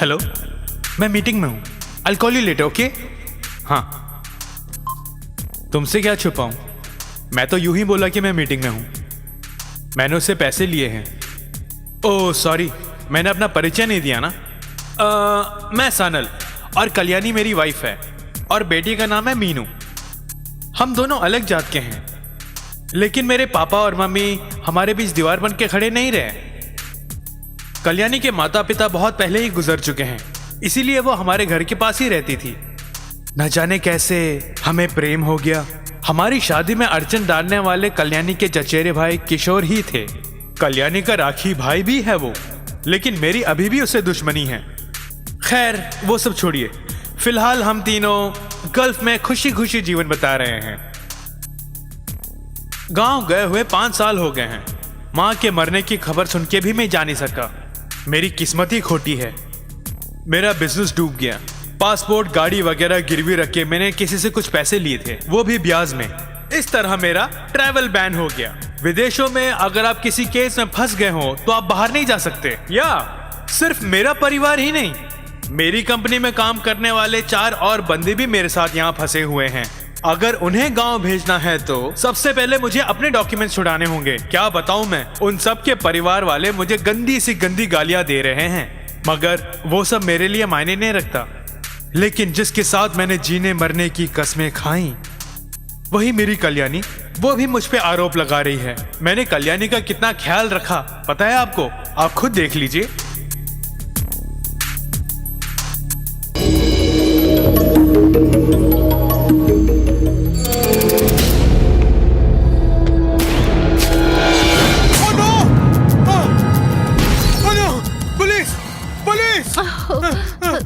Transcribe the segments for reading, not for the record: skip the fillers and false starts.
Hello, मैं meeting में हूँ, I call you later, okay? हाँ, तुमसे क्या छुपाऊं? मैं तो यूं ही बोला कि मैं मीटिंग में हूँ। मैंने उससे पैसे लिए हैं। ओह सॉरी, मैंने अपना परिचय नहीं दिया ना। मैं सनल और कल्याणी मेरी वाइफ है और बेटी का नाम है मीनू। हम दोनों अलग जात के हैं, लेकिन मेरे पापा और मम्मी हमारे बीच दीवार बन के खड़े नहीं रहे। कल्याणी के माता पिता बहुत पहले ही गुजर चुके हैं, इसीलिए वो हमारे घर के पास ही रहती थी। न जाने कैसे हमें प्रेम हो गया। हमारी शादी में अड़चन डालने वाले कल्याणी के चचेरे भाई किशोर ही थे। कल्याणी का राखी भाई भी है वो, लेकिन मेरी अभी भी उससे दुश्मनी है। खैर वो सब छोड़िए, फिलहाल हम तीनों गल्फ में खुशी खुशी जीवन बिता रहे हैं। गांव गए हुए 5 साल हो गए हैं। माँ के मरने की खबर सुन के भी मैं जा नहीं सका। मेरी किस्मत ही खोटी है। मेरा बिजनेस डूब गया। पासपोर्ट गाड़ी वगैरह गिरवी रख के मैंने किसी से कुछ पैसे लिए थे, वो भी ब्याज में। इस तरह मेरा ट्रैवल बैन हो गया। विदेशों में अगर आप किसी केस में फंस गए हो तो आप बाहर नहीं जा सकते। या सिर्फ मेरा परिवार ही नहीं, मेरी कंपनी में काम करने वाले 4 और बंदे भी मेरे साथ यहाँ फंसे हुए हैं। अगर उन्हें गांव भेजना है तो सबसे पहले मुझे अपने डॉक्यूमेंट्स छुड़ाने होंगे। क्या बताऊं मैं, उन सब के परिवार वाले मुझे गंदी सी गंदी गालियां दे रहे हैं, मगर वो सब मेरे लिए मायने नहीं रखता। लेकिन जिसके साथ मैंने जीने मरने की कस्में खाई, वही मेरी कल्याणी, वो भी मुझ पे आरोप लगा रही है। मैंने कल्याणी का कितना ख्याल रखा पता है आपको? आप खुद देख लीजिए।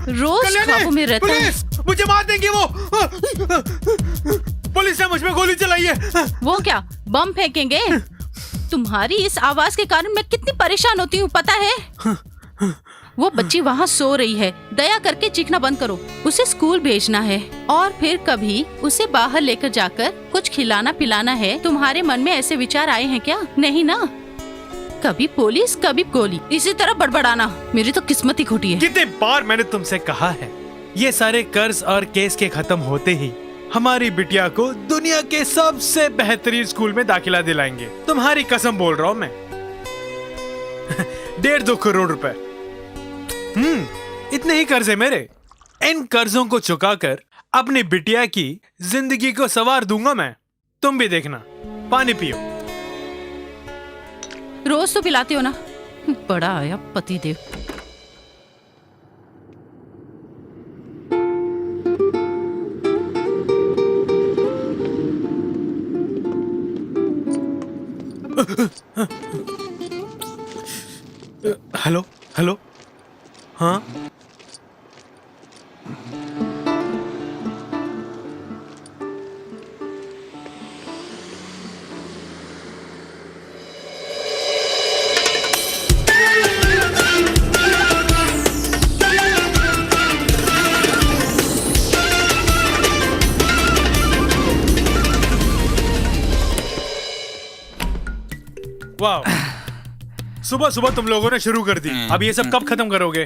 रोज ख्वाबों में रहता है। मुझे मार देंगे वो। पुलिस ने मुझ पे गोली चलाई है। वो क्या बम फेंकेंगे? तुम्हारी इस आवाज के कारण मैं कितनी परेशान होती हूँ पता है? वो बच्ची वहाँ सो रही है, दया करके चीखना बंद करो। उसे स्कूल भेजना है और फिर कभी उसे बाहर लेकर जाकर कुछ खिलाना पिलाना है। तुम्हारे मन में ऐसे विचार आए हैं क्या? नहीं ना? कभी पुलिस कभी गोली, इसी तरह बड़बड़ाना। मेरी तो किस्मत ही खोटी है। कितने बार मैंने तुमसे कहा है, ये सारे कर्ज और केस के खत्म होते ही हमारी बिटिया को दुनिया के सबसे बेहतरीन स्कूल में दाखिला दिलाएंगे। तुम्हारी कसम बोल रहा हूँ मैं। 1.5-2 करोड़ रुपए। इतने ही कर्ज है मेरे। इन कर्जों को चुकाकर अपनी बिटिया की जिंदगी को संवार दूंगा मैं। तुम भी देखना। पानी पियो। रोज तो पिलाते हो ना। बड़ा आया पति देव। हेलो हेलो, हाँ वाह, सुबह सुबह तुम लोगों ने शुरू कर दी। अब ये सब कब खत्म करोगे?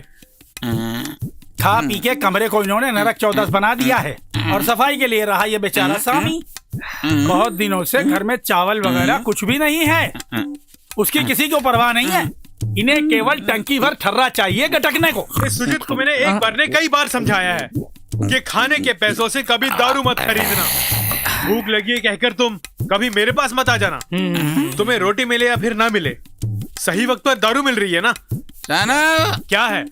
खा पी के कमरे को इन्होंने नरक चौदस बना दिया है और सफाई के लिए रहा ये बेचारा स्वामी। बहुत दिनों से घर में चावल वगैरह कुछ भी नहीं है। उसकी किसी को परवाह नहीं है। इन्हें केवल टंकी भर ठर्रा चाहिए गटकने को। इस सुजीत को मैंने एक बार ने कई बार समझाया है कि खाने के पैसों से कभी दारू मत खरीदना। भूख लगी है कहकर तुम कभी मेरे पास मत आ जाना। तुम्हें रोटी मिले या फिर ना मिले, सही वक्त पर दारू मिल रही है ना? सनल, क्या है?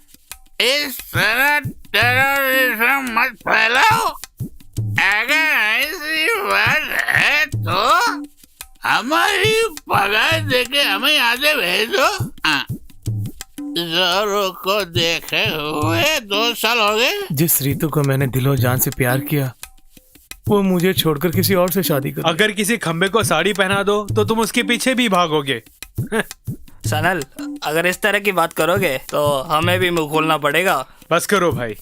इस तरह टेररिज्म मत फैलाओ। अगर ऐसी बात है तो हमारी पगार देके हमें यहाँ से भेजो। जोरू को देखे हुए 2 साल हो गए। जिस रीतु को मैंने दिलो जान से प्यार किया, वो मुझे छोड़कर किसी और से शादी कर। अगर किसी खंबे को साड़ी पहना दो तो तुम उसके पीछे भी भागोगे। सनल, अगर इस तरह की बात करोगे तो हमें भी मुंह खोलना पड़ेगा। बस करो भाई,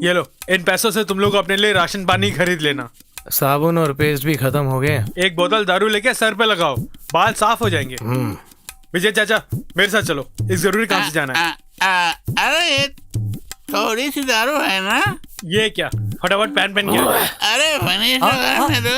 ये लो, इन पैसों से तुम लोग अपने लिए राशन पानी खरीद लेना। साबुन और पेस्ट भी खत्म हो गए। एक बोतल दारू लेके सर पे लगाओ, बाल साफ हो जाएंगे। विजय चाचा मेरे साथ चलो, इस जरूरी काम से जाना है। अरे थोड़ी सी दारू है ना? ये क्या, फटाफट पैन पैन क्या? अरे फनीश करने दो।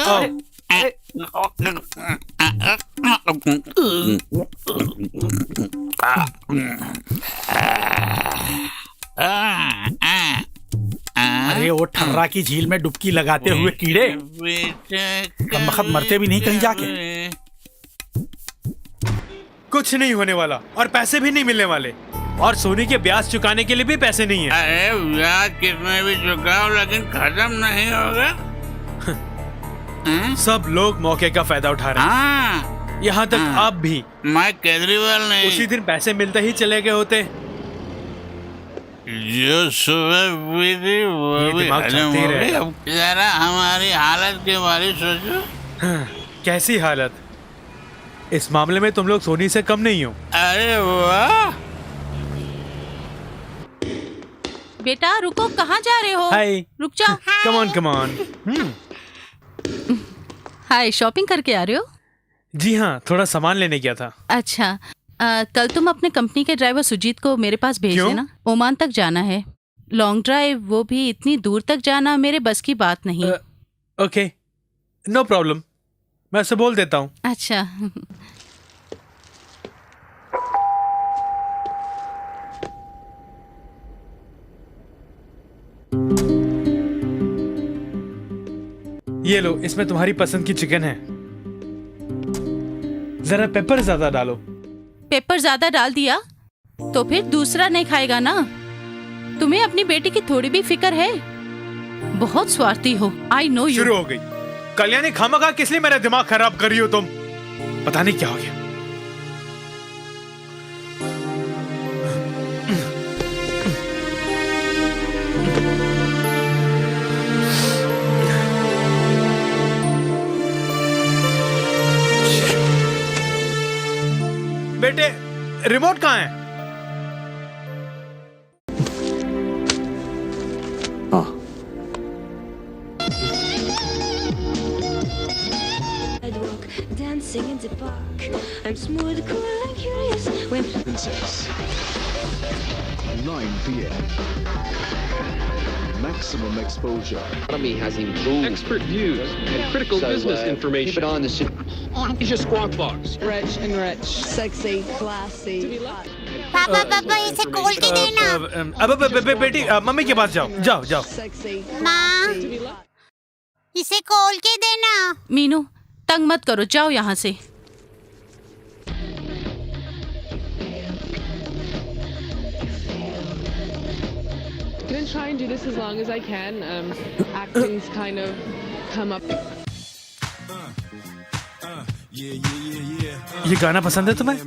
अरे वो ठर्रा की झील में डुबकी लगाते हुए कीड़े कम वक्त मरते भी नहीं कहीं जाके। कुछ नहीं होने वाला और पैसे भी नहीं मिलने वाले, और सोनी के ब्याज चुकाने के लिए भी पैसे नहीं है। अरे ब्याज कितने भी चुकाओ लेकिन खत्म नहीं होगा। सब लोग मौके का फायदा उठा रहे हैं, हाँ, यहाँ तक आप भी। मैं केजरीवाल नहीं। उसी दिन पैसे मिलते ही चले गए होते। जो सुबह हुई थी वो ये भी दिमाग हजम चलते ही हो गई। रहेगा। अब जरा हमारी हालत के बारे में सोचो। कैसी हालत? इस मामले में तुम लोग सोनी से कम नहीं हो। अरे वाह, बेटा रुको, कहाँ जा रहे हो? हाय, रुक जाओ। Come on come on. Hi, shopping करके आ रहे हो? जी हाँ, थोड़ा सामान लेने गया था। अच्छा, कल तुम अपने कंपनी के ड्राइवर सुजीत को मेरे पास भेज क्यों? देना। ओमान तक जाना है, लॉन्ग ड्राइव, वो भी इतनी दूर तक जाना मेरे बस की बात नहीं। ओके, नो प्रॉब्लम, मैं उसे बोल देता हूँ। अच्छा। ये लो, इसमें तुम्हारी पसंद की चिकन है। जरा पेपर ज्यादा डालो। पेपर ज्यादा डाल दिया तो फिर दूसरा नहीं खाएगा ना। तुम्हें अपनी बेटी की थोड़ी भी फिक्र है? बहुत स्वार्थी हो, आई नो यू। शुरू हो गई। कल्याणी, खामखा किस लिए मेरा दिमाग खराब कर रही हो तुम? पता नहीं क्या हो गया। बेटे, रिमोट कहाँ है? Sidewalk, dancing in the park. I'm smooth, cool, and curious. When 9 p.m. Maximum exposure. Economy has improved. Expert views and critical business information. Keep it on the Asia Squawk Box. Rich and rich, sexy, classy. पापा पापा इसे खोल के देना। अब बेटी, mummy के पास जाओ, जाओ जाओ। Sexy. माँ, इसे खोल के देना। मीनू, तंग मत करो, जाओ यहाँ से। I'm gonna try and do this as long as I can. Acting's kind of come up. ये गाना पसंद है तुम्हें?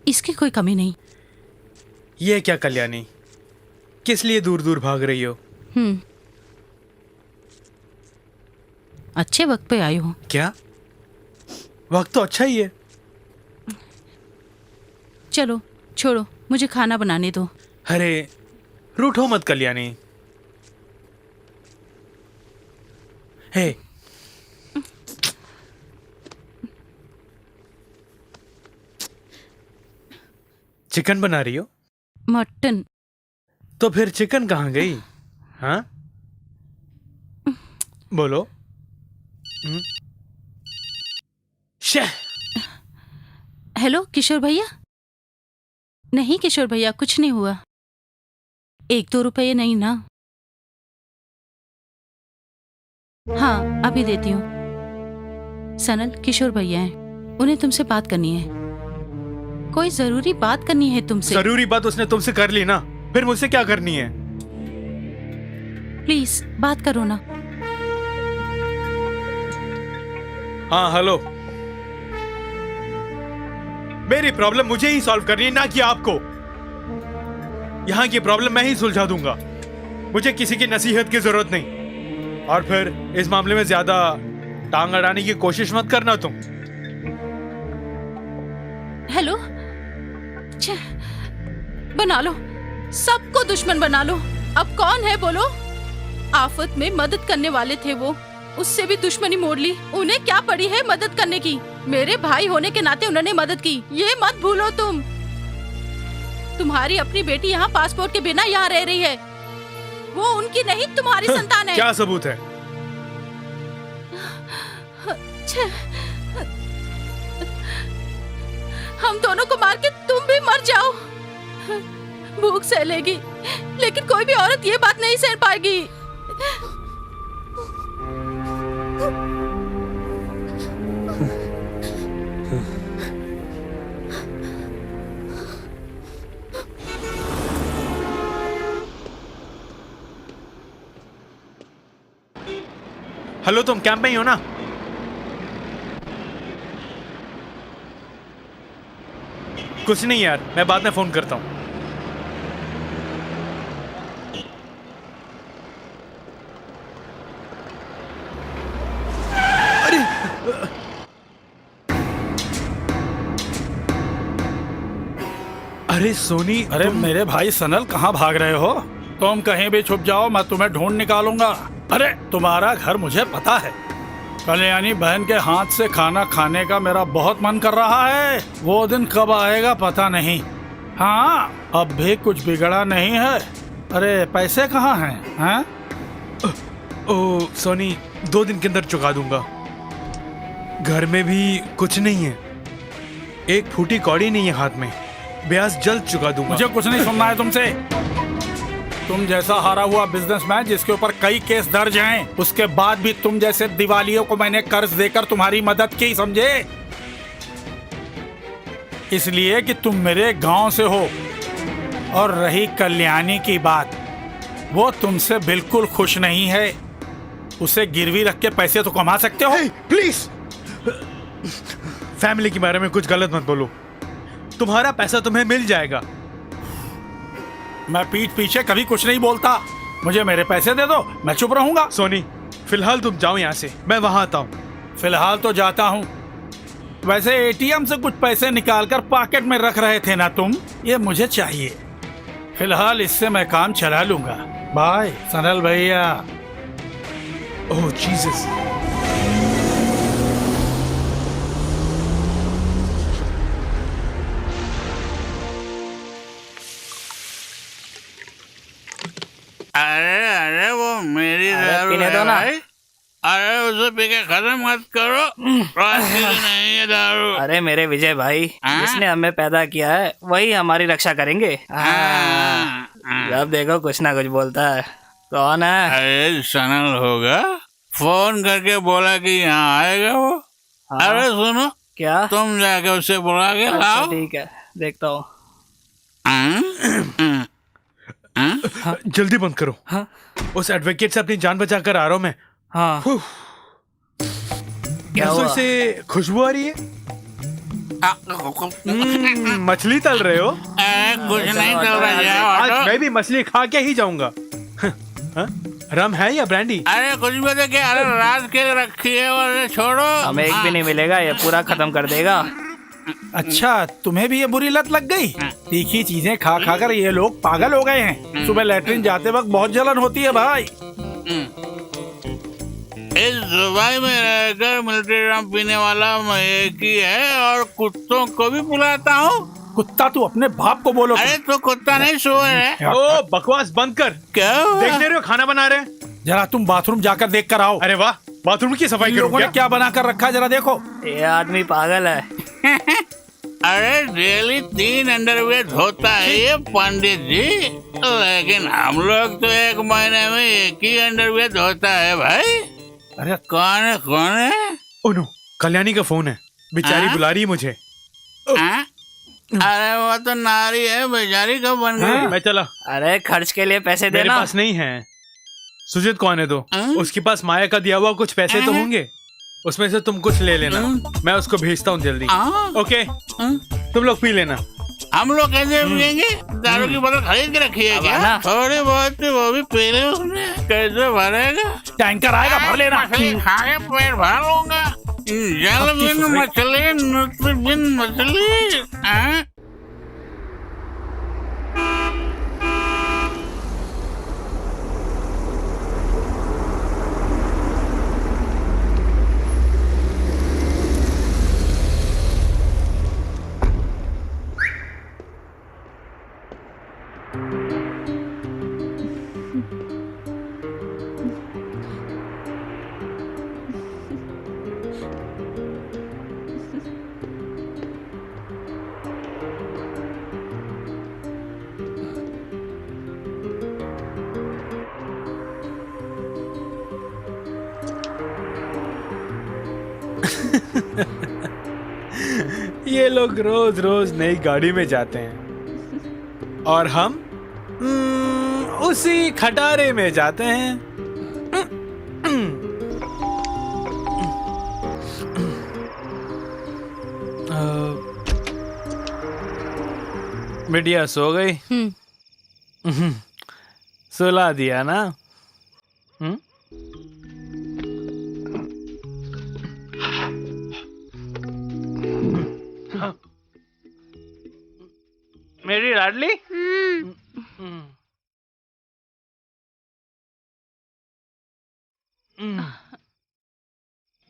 इसकी कोई कमी नहीं। ये क्या कल्याणी, किस लिए दूर दूर भाग रही हो? अच्छे वक्त पे आई हो। क्या? वक्त तो अच्छा ही है। चलो छोड़ो, मुझे खाना बनाने दो। अरे रूठो मत कल्याणी। हे, चिकन बना रही हो? मटन। तो फिर चिकन कहाँ गई? हाँ, बोलो। हेलो किशोर भैया। नहीं किशोर भैया, कुछ नहीं हुआ। 1-2 रुपये नहीं ना? हाँ, अभी देती हूँ। सनल, किशोर भैया हैं, उन्हें तुमसे बात करनी है। कोई जरूरी बात करनी है तुमसे। जरूरी बात उसने तुमसे कर ली ना, फिर मुझसे क्या करनी है? प्लीज बात करो ना। हाँ हेलो, मेरी प्रॉब्लम मुझे ही सॉल्व करनी है, ना कि आपको। यहाँ की प्रॉब्लम मैं ही सुलझा दूंगा, मुझे किसी की नसीहत की जरूरत नहीं। और फिर इस मामले में ज्यादा टांग अड़ाने की कोशिश मत करना तुम। हेलो, छे, बना लो, सबको दुश्मन बना लो। अब कौन है बोलो? आफत में मदद करने वाले थे वो, उससे भी दुश्मनी मोड़ ली। उन्हें क्या पड़ी है मदद करने की? मेरे भाई होने के नाते उन्होंने मदद की, ये मत भूलो तुम। तुम्हारी अपनी बेटी यहाँ पासपोर्ट के बिना यहाँ रह रही है, वो उनकी नहीं तुम्हारी संतान है। क्या सबूत है? हम दोनों को मार के तुम भी मर जाओ। भूख सह लेगी, लेकिन कोई भी औरत ये बात नहीं सह पाएगी। हेलो, तुम कैंप में ही हो ना? कुछ नहीं यार, मैं बाद में फोन करता हूँ। अरे सोनी, अरे मेरे भाई सनल, कहाँ भाग रहे हो? तुम कहीं भी छुप जाओ, मैं तुम्हें ढूंढ निकालूंगा। अरे तुम्हारा घर मुझे पता है। कल्याणी बहन के हाथ से खाना खाने का मेरा बहुत मन कर रहा है। वो दिन कब आएगा पता नहीं। हाँ, अब भी कुछ बिगड़ा नहीं है। अरे पैसे कहाँ हैं? हाँ? ओ सोनी, 2 दिन के अंदर चुका दूंगा। घर में भी कुछ नहीं है, एक फूटी कौड़ी नहीं है हाथ में। ब्याज जल्द चुका दूंगा। मुझे कुछ नहीं सुनना है तुमसे। तुम जैसा हारा हुआ बिजनेसमैन जिसके ऊपर कई केस दर्ज हैं, उसके बाद भी तुम जैसे दिवालियों को मैंने कर्ज देकर तुम्हारी मदद की, समझे? इसलिए कि तुम मेरे गांव से हो। और रही कल्याणी की बात, वो तुमसे बिल्कुल खुश नहीं है। उसे गिरवी रख के पैसे तो कमा सकते हो। प्लीज, फैमिली के बारे में कुछ गलत मत बोलो। तुम्हारा पैसा तुम्हें मिल जाएगा। मैं पीठ पीछे कभी कुछ नहीं बोलता। मुझे मेरे पैसे दे दो, मैं चुप रहूंगा। सोनी, फिलहाल तुम जाओ यहाँ से, मैं वहां आता हूँ। फिलहाल तो जाता हूँ। वैसे एटीएम से कुछ पैसे निकालकर पॉकेट में रख रहे थे ना तुम, ये मुझे चाहिए। फिलहाल इससे मैं काम चला लूंगा। बाय सनल भैया। ओह जीसस। अरे अरे वो मेरी दारू पीने है दो ना। भाई। अरे उसे पी के खत्म मत करो, नहीं है दारू। अरे मेरे विजय भाई, जिसने हमें पैदा किया है वही हमारी रक्षा करेंगे। जब देखो कुछ ना कुछ बोलता है। कौन है? अरे सनल होगा, फोन करके बोला कि यहाँ आएगा वो। अरे सुनो, क्या? तुम जाके उसे बुला के लाओ। ठीक है, देखता हूँ। जल्दी बंद करो। हाँ? उस एडवोकेट से अपनी जान बचा कर आ रहा हूँ मैं। हाँ। क्या रसोई हुआ? से खुशबू आ रही है। मछली तल रहे हो? कुछ नहीं चल रहा आज है। मैं भी मछली खा के ही जाऊंगा। रम है या ब्रांडी? अरे कुछ भी तो क्या, अरे रात के रखी है और छोड़ो। हमें एक भी नहीं मिलेगा, ये पूरा खत्म कर देगा। अच्छा, तुम्हें भी ये बुरी लत लग गई? तीखी चीजें खा खा कर ये लोग पागल हो गए हैं। सुबह लैट्रिन जाते वक्त बहुत जलन होती है भाई। इस दुबई में रहकर मिलिट्री रम पीने वाला मैं एक ही है और कुत्तों को भी बुलाता हूँ। कुत्ता तू अपने बाप को बोलो। अरे तो कुत्ता नहीं सुअर है। ओ बकवास बंद कर। क्या देख नहीं रहे हो खाना बना रहे हैं? जरा तुम बाथरूम जाकर देख कर आओ। अरे वाह, बाथरूम की सफाई लोगों ने करो। क्या बना कर रखा है जरा देखो। ये आदमी पागल है। अरे डेली 3 अंडरवेयर धोता है ये पंडित जी, लेकिन हम लोग तो 1 महीने में 1 ही अंडरवेयर धोता है भाई। अरे कौन है कौन है? ओनो, कल्याणी का फोन है, बेचारी बुला रही है मुझे। अरे वो तो नारी है, बेचारी कब बन गई? मैं चला। अरे खर्च के लिए पैसे मेरे देना। पास नहीं है। सुजित कौन है? तो उसके पास माया का दिया हुआ कुछ पैसे तो होंगे, उसमें से तुम कुछ ले लेना। मैं उसको भेजता हूँ जल्दी। ओके, तुम लोग पी लेना। हम लोग कैसे पियेंगे? दारू की बोतल खरीद के रखी है क्या? ना। थोड़ी बहुत वो भी पी ले उसने, कैसे भरेगा? टैंकर आएगा, भर लेना। मछली खा के पेट भर लूंगा। जल बिन मछली, नुत बिन मछली। हाँ? ये लोग रोज रोज नई गाड़ी में जाते हैं और हम उसी खटारे में जाते हैं। बिटिया सो गई? सुला दिया ना? मेरी लाडली?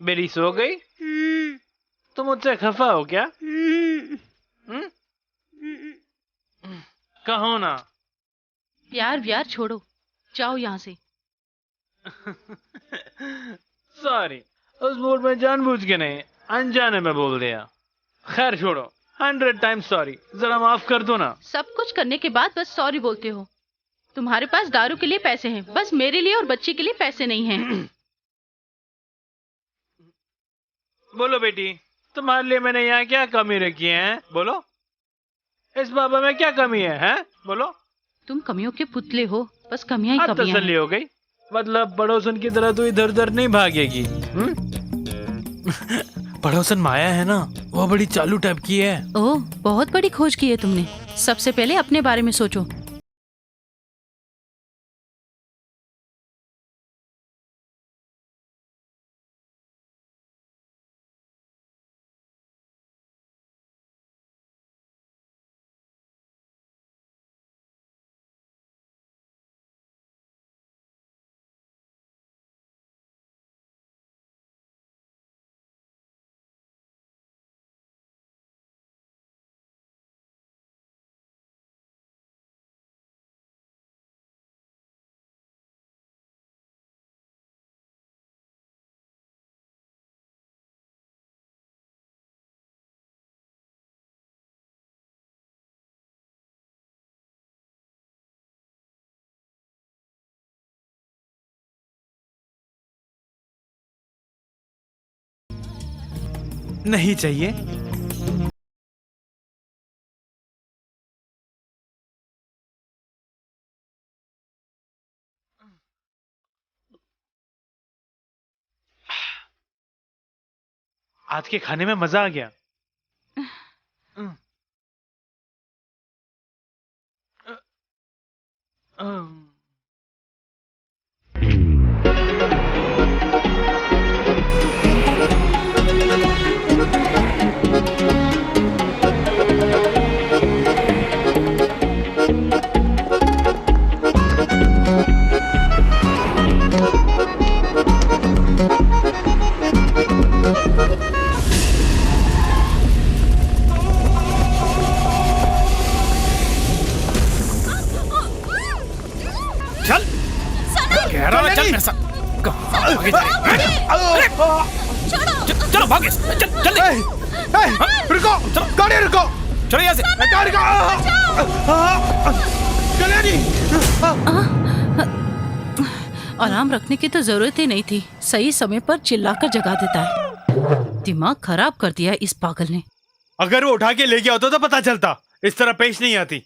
मेरी सो गई? तुम मुझसे खफा हो क्या? कहो ना। प्यार व्यार छोड़ो, जाओ यहाँ से। सॉरी, उस मूड में जानबूझ के नहीं, अनजाने में बोल दिया। खैर छोड़ो, 100 टाइम्स सॉरी, जरा माफ कर दो ना। सब कुछ करने के बाद बस सॉरी बोलते हो। तुम्हारे पास दारू के लिए पैसे हैं, बस मेरे लिए और बच्ची के लिए पैसे नहीं हैं। बोलो बेटी, तुम्हारे लिए मैंने यहाँ क्या कमी रखी है? बोलो, इस बाबा में क्या कमी है? हैं? बोलो। तुम कमियों के पुतले हो, बस कमियां ही अब कमियां तसल्ली हो गई। मतलब पड़ोसन की तरह तो इधर उधर नहीं भागेगी। पड़ोसन माया है ना, वो बड़ी चालू टाइप की है। ओह, बहुत बड़ी खोज की है तुमने। सबसे पहले अपने बारे में सोचो। नहीं चाहिए। आज के खाने में मजा आ गया। चल, कह रहा है चल मेरे साथ। कहाँ भागे जा रहे हैं? चलो भागे, चल जल्दी। रुको, गाड़ी रुको, चलो यहाँ से। गाड़ी आराम रखने की तो जरूरत ही नहीं थी। सही समय पर चिल्लाकर जगा देता है। दिमाग खराब कर दिया इस पागल ने। अगर वो उठा के ले गया होता तो पता चलता। इस तरह पेश नहीं आती।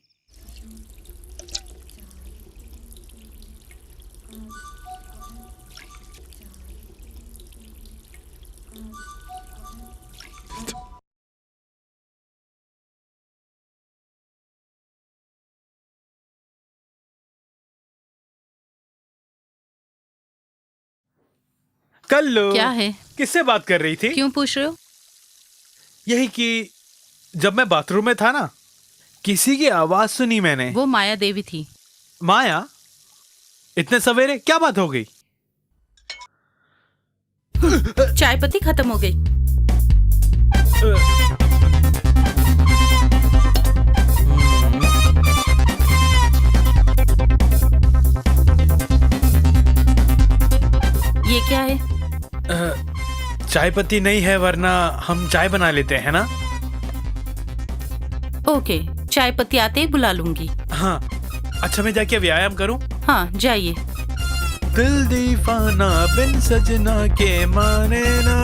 कल्लू क्या है? किससे बात कर रही थी? क्यों पूछ रहे हो? यही कि जब मैं बाथरूम में था ना, किसी की आवाज सुनी मैंने। वो माया देवी थी। माया? इतने सवेरे क्या बात हो गई? चाय पत्ती खत्म हो गई। ये क्या है? चाय पत्ती नहीं है, वरना हम चाय बना लेते हैं ना। ओके, चाय पत्ती आते ही बुला लूंगी। हाँ, अच्छा मैं जाके व्यायाम करूं? हाँ जाइए। दिल दीवाना बिन सजना के माने ना।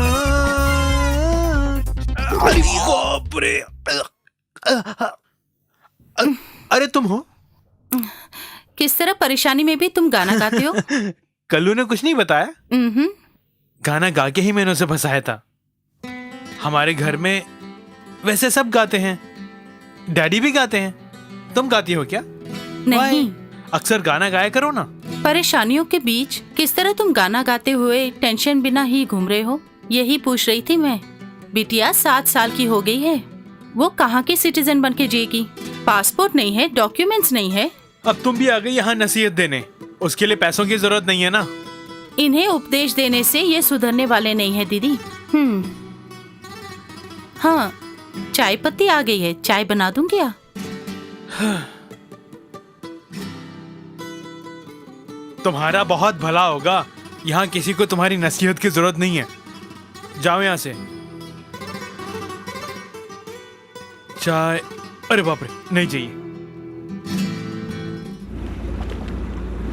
अरे बाप रे! अरे तुम हो? किस तरह परेशानी में भी तुम गाना गाते हो? कल्लू ने कुछ नहीं बताया। गाना गा के ही मैंने उसे फंसाया था। हमारे घर में वैसे सब गाते हैं, डैडी भी गाते हैं। तुम गाती हो क्या? नहीं। अक्सर गाना गाया करो ना। परेशानियों के बीच किस तरह तुम गाना गाते हुए टेंशन बिना ही घूम रहे हो, यही पूछ रही थी मैं। बिटिया 7 साल की हो गई है, वो कहाँ की सिटीजन बन के जिएगी? पासपोर्ट नहीं है, डॉक्यूमेंट्स नहीं है। अब तुम भी आ गई यहाँ नसीहत देने। उसके लिए पैसों की जरूरत नहीं है ना। इन्हें उपदेश देने से ये सुधरने वाले नहीं है दीदी। हाँ, चाय पत्ती आ गई है, चाय बना दूं क्या? तुम्हारा बहुत भला होगा। यहाँ किसी को तुम्हारी नसीहत की जरूरत नहीं है। जाओ यहाँ से। चाय? अरे बाप रे, नहीं चाहिए।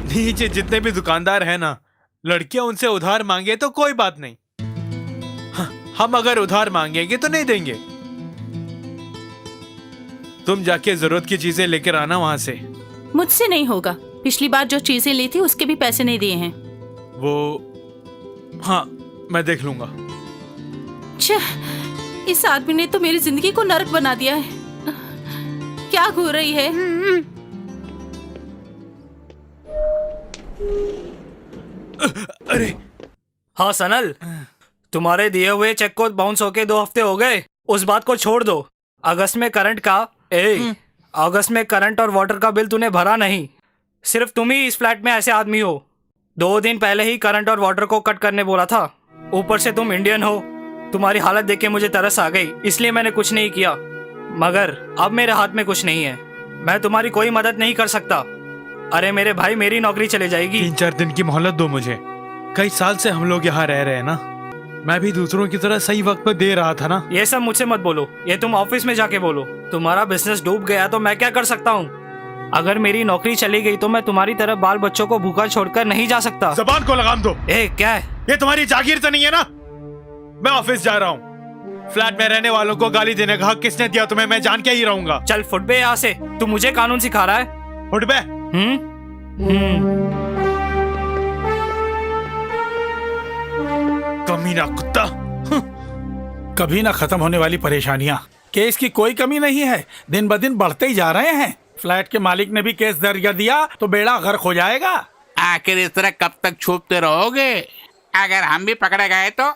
नीचे जितने भी दुकानदार हैं ना, लड़कियां उनसे उधार मांगे तो कोई बात नहीं। हम अगर उधार मांगेंगे तो नहीं देंगे। तुम जाके जरूरत की चीजें लेकर आना वहां से। मुझसे नहीं होगा। पिछली बार जो चीजें ली थी उसके भी पैसे नहीं दिए हैं। वो हाँ, मैं देख लूंगा। इस आदमी ने तो मेरी जिंदगी को नरक बना दिया है। क्या घूर रही है? अरे हाँ सनल, तुम्हारे दिए हुए चेक को बाउंस होके 2 हफ्ते हो गए। उस बात को छोड़ दो। अगस्त में करंट और वाटर का बिल तूने भरा नहीं। सिर्फ तुम ही इस फ्लैट में ऐसे आदमी हो। 2 दिन पहले ही करंट और वाटर को कट करने बोला था। ऊपर से तुम इंडियन हो। तुम्हारी हालत देख के मुझे तरस आ गई, इसलिए मैंने कुछ नहीं किया। मगर अब मेरे हाथ में कुछ नहीं है, मैं तुम्हारी कोई मदद नहीं कर सकता। अरे मेरे भाई, मेरी नौकरी चले जाएगी। 3-4 दिन की मोहलत दो मुझे। कई साल से हम लोग यहाँ रह रहे हैं ना। मैं भी दूसरों की तरह सही वक्त पर दे रहा था ना। ये सब मुझसे मत बोलो, ये तुम ऑफिस में जाके बोलो। तुम्हारा बिजनेस डूब गया तो मैं क्या कर सकता हूँ? अगर मेरी नौकरी चली गई तो मैं तुम्हारी तरह बाल बच्चों को भूखा छोड़कर नहीं जा सकता। जबान को लगाम दो। क्या है ये? तुम्हारी जागीर तो नहीं है ना? मैं ऑफिस जा रहा हूँ। फ्लैट में रहने वालों को गाली देने का हक किसने दिया तुम्हें? मैं जान के ही रहूंगा। चल फुट बे यहाँ से। तू मुझे कानून सिखा रहा है? फुट बे? कमीना कुत्ता। कभी ना खत्म होने वाली परेशानियां। केस की कोई कमी नहीं है, दिन ब दिन बढ़ते ही जा रहे हैं। फ्लैट के मालिक ने भी केस दर्ज कर दिया तो बेड़ा गर्क हो जाएगा। आखिर इस तरह कब तक छुपते रहोगे? अगर हम भी पकड़े गए तो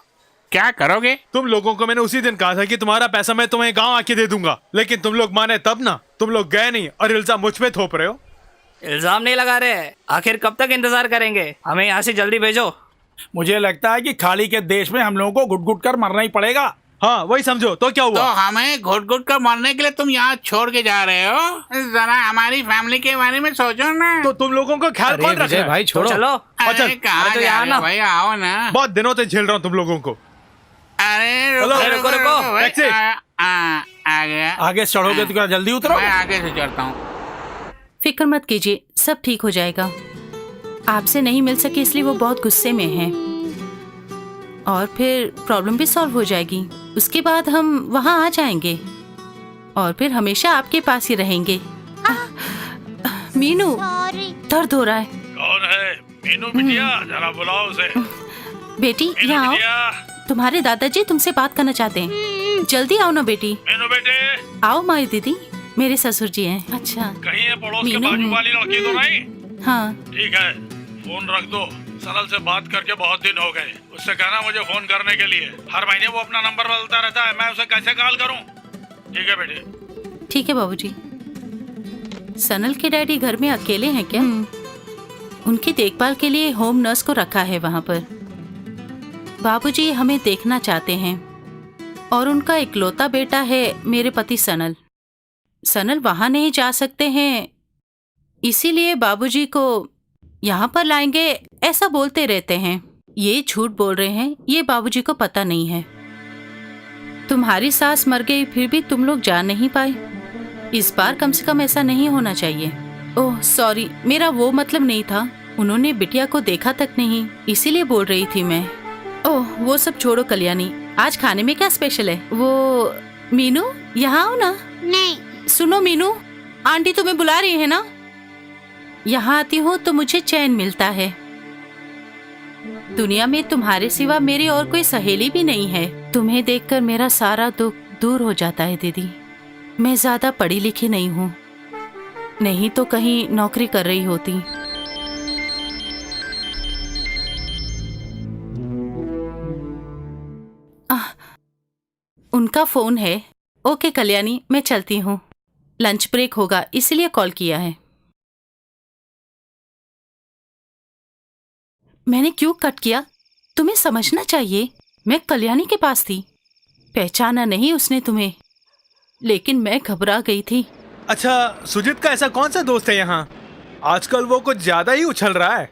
क्या करोगे? तुम लोगों को मैंने उसी दिन कहा था कि तुम्हारा पैसा मैं तुम्हें गांव आके दे दूंगा, लेकिन तुम लोग माने तब ना। तुम लोग गए नहीं और इल्जाम मुझ पे थोप रहे हो। इल्जाम नहीं लगा रहे। आखिर कब तक इंतजार करेंगे? हमें यहाँ से जल्दी भेजो। मुझे लगता है कि खाड़ी के देश में हम लोगों को घुट घुट कर मरना ही पड़ेगा। हाँ वही समझो। तो क्या हुआ? तो हमें घुट घुट कर मरने के लिए तुम यहाँ छोड़ के जा रहे हो? जरा हमारी फैमिली के बारे में सोचो ना। तो तुम लोगों का ख्याल कौन रख रहा है? भाई छोड़ो। चलो। अरे कहाँ जा रहे हो भाई? आओ ना। बहुत दिनों से झेल रहा हूँ तुम लोगों को। अरे रुको। टैक्सी। आ गया। आगे चढ़ोगे तो क्या जल्दी उतरो? मैं आगे से चढ़ता हूँ। फिक्र मत कीजिए, सब ठीक हो जाएगा। आपसे नहीं मिल सके इसलिए वो बहुत गुस्से में हैं। और फिर प्रॉब्लम भी सॉल्व हो जाएगी। उसके बाद हम वहाँ आ जाएंगे और फिर हमेशा आपके पास ही रहेंगे। मीनू, दर्द हो रहा है। कौन है? मीनू बिटिया, जरा बुलाओ उसे। बेटी यहाँ आओ, तुम्हारे दादाजी तुमसे बात करना चाहते हैं। जल्दी आओ ना बेटी। मीनू बेटे। आओ माई दीदी, मेरे ससुर जी हैं। अच्छा, कहीं ये पड़ोस के बाजू वाली लड़की तो नहीं? हाँ ठीक है, फोन रख दो, सनल से बात करके बहुत दिन हो गए। उससे कहना मुझे फोन करने के लिए। हर महीने वो अपना नंबर बदलता रहता है, मैं उसे कैसे कॉल करूं? ठीक है बेटे। ठीक है बाबूजी। सनल के डैडी घर में अकेले हैं क्या? उनकी देखभाल के लिए होम नर्स को रखा है वहाँ पर। बाबूजी हमें देखना चाहते हैं और उनका इकलौता बेटा है मेरे पति सनल। सनल वहाँ नहीं जा सकते हैं, इसीलिए बाबूजी को यहाँ पर लाएंगे ऐसा बोलते रहते हैं। ये झूठ बोल रहे हैं, ये बाबूजी को पता नहीं है। तुम्हारी सास मर गई फिर भी तुम लोग जा नहीं पाए। इस बार कम से कम ऐसा नहीं होना चाहिए। ओह सॉरी, मेरा वो मतलब नहीं था। उन्होंने बिटिया को देखा तक नहीं, इसीलिए बोल रही थी मैं। ओह वो सब छोड़ो कल्याणी, आज खाने में क्या स्पेशल है? वो मीनू यहाँ आओ ना। नहीं। सुनो मीनू, आंटी तुम्हें बुला रही है ना। यहाँ आती हो तो मुझे चैन मिलता है। दुनिया में तुम्हारे सिवा मेरी और कोई सहेली भी नहीं है। तुम्हें देखकर मेरा सारा दुख दूर हो जाता है दीदी। मैं ज्यादा पढ़ी लिखी नहीं हूँ, नहीं तो कहीं नौकरी कर रही होती। उनका फोन है। ओके कल्याणी, मैं चलती हूँ। लंच ब्रेक होगा इसलिए कॉल किया है। मैंने क्यों कट किया? तुम्हें समझना चाहिए, मैं कल्याणी के पास थी। पहचाना नहीं उसने तुम्हें, लेकिन मैं घबरा गई थी। अच्छा, सुजीत का ऐसा कौन सा दोस्त है यहाँ? आजकल वो कुछ ज्यादा ही उछल रहा है।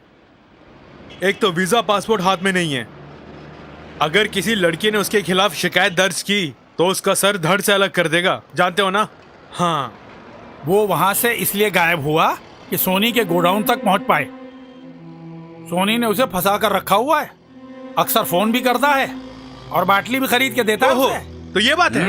एक तो वीजा पासपोर्ट हाथ में नहीं है। अगर किसी लड़की ने उसके खिलाफ शिकायत दर्ज की तो उसका सर धड़ से अलग कर देगा, जानते हो ना? हाँ, वो वहां से इसलिए गायब हुआ कि सोनी के गोडाउन तक पहुंच पाए। सोनी ने उसे फंसा कर रखा हुआ है। अक्सर फोन भी करता है और बाटली भी खरीद के देता है उसे। तो ये बात है।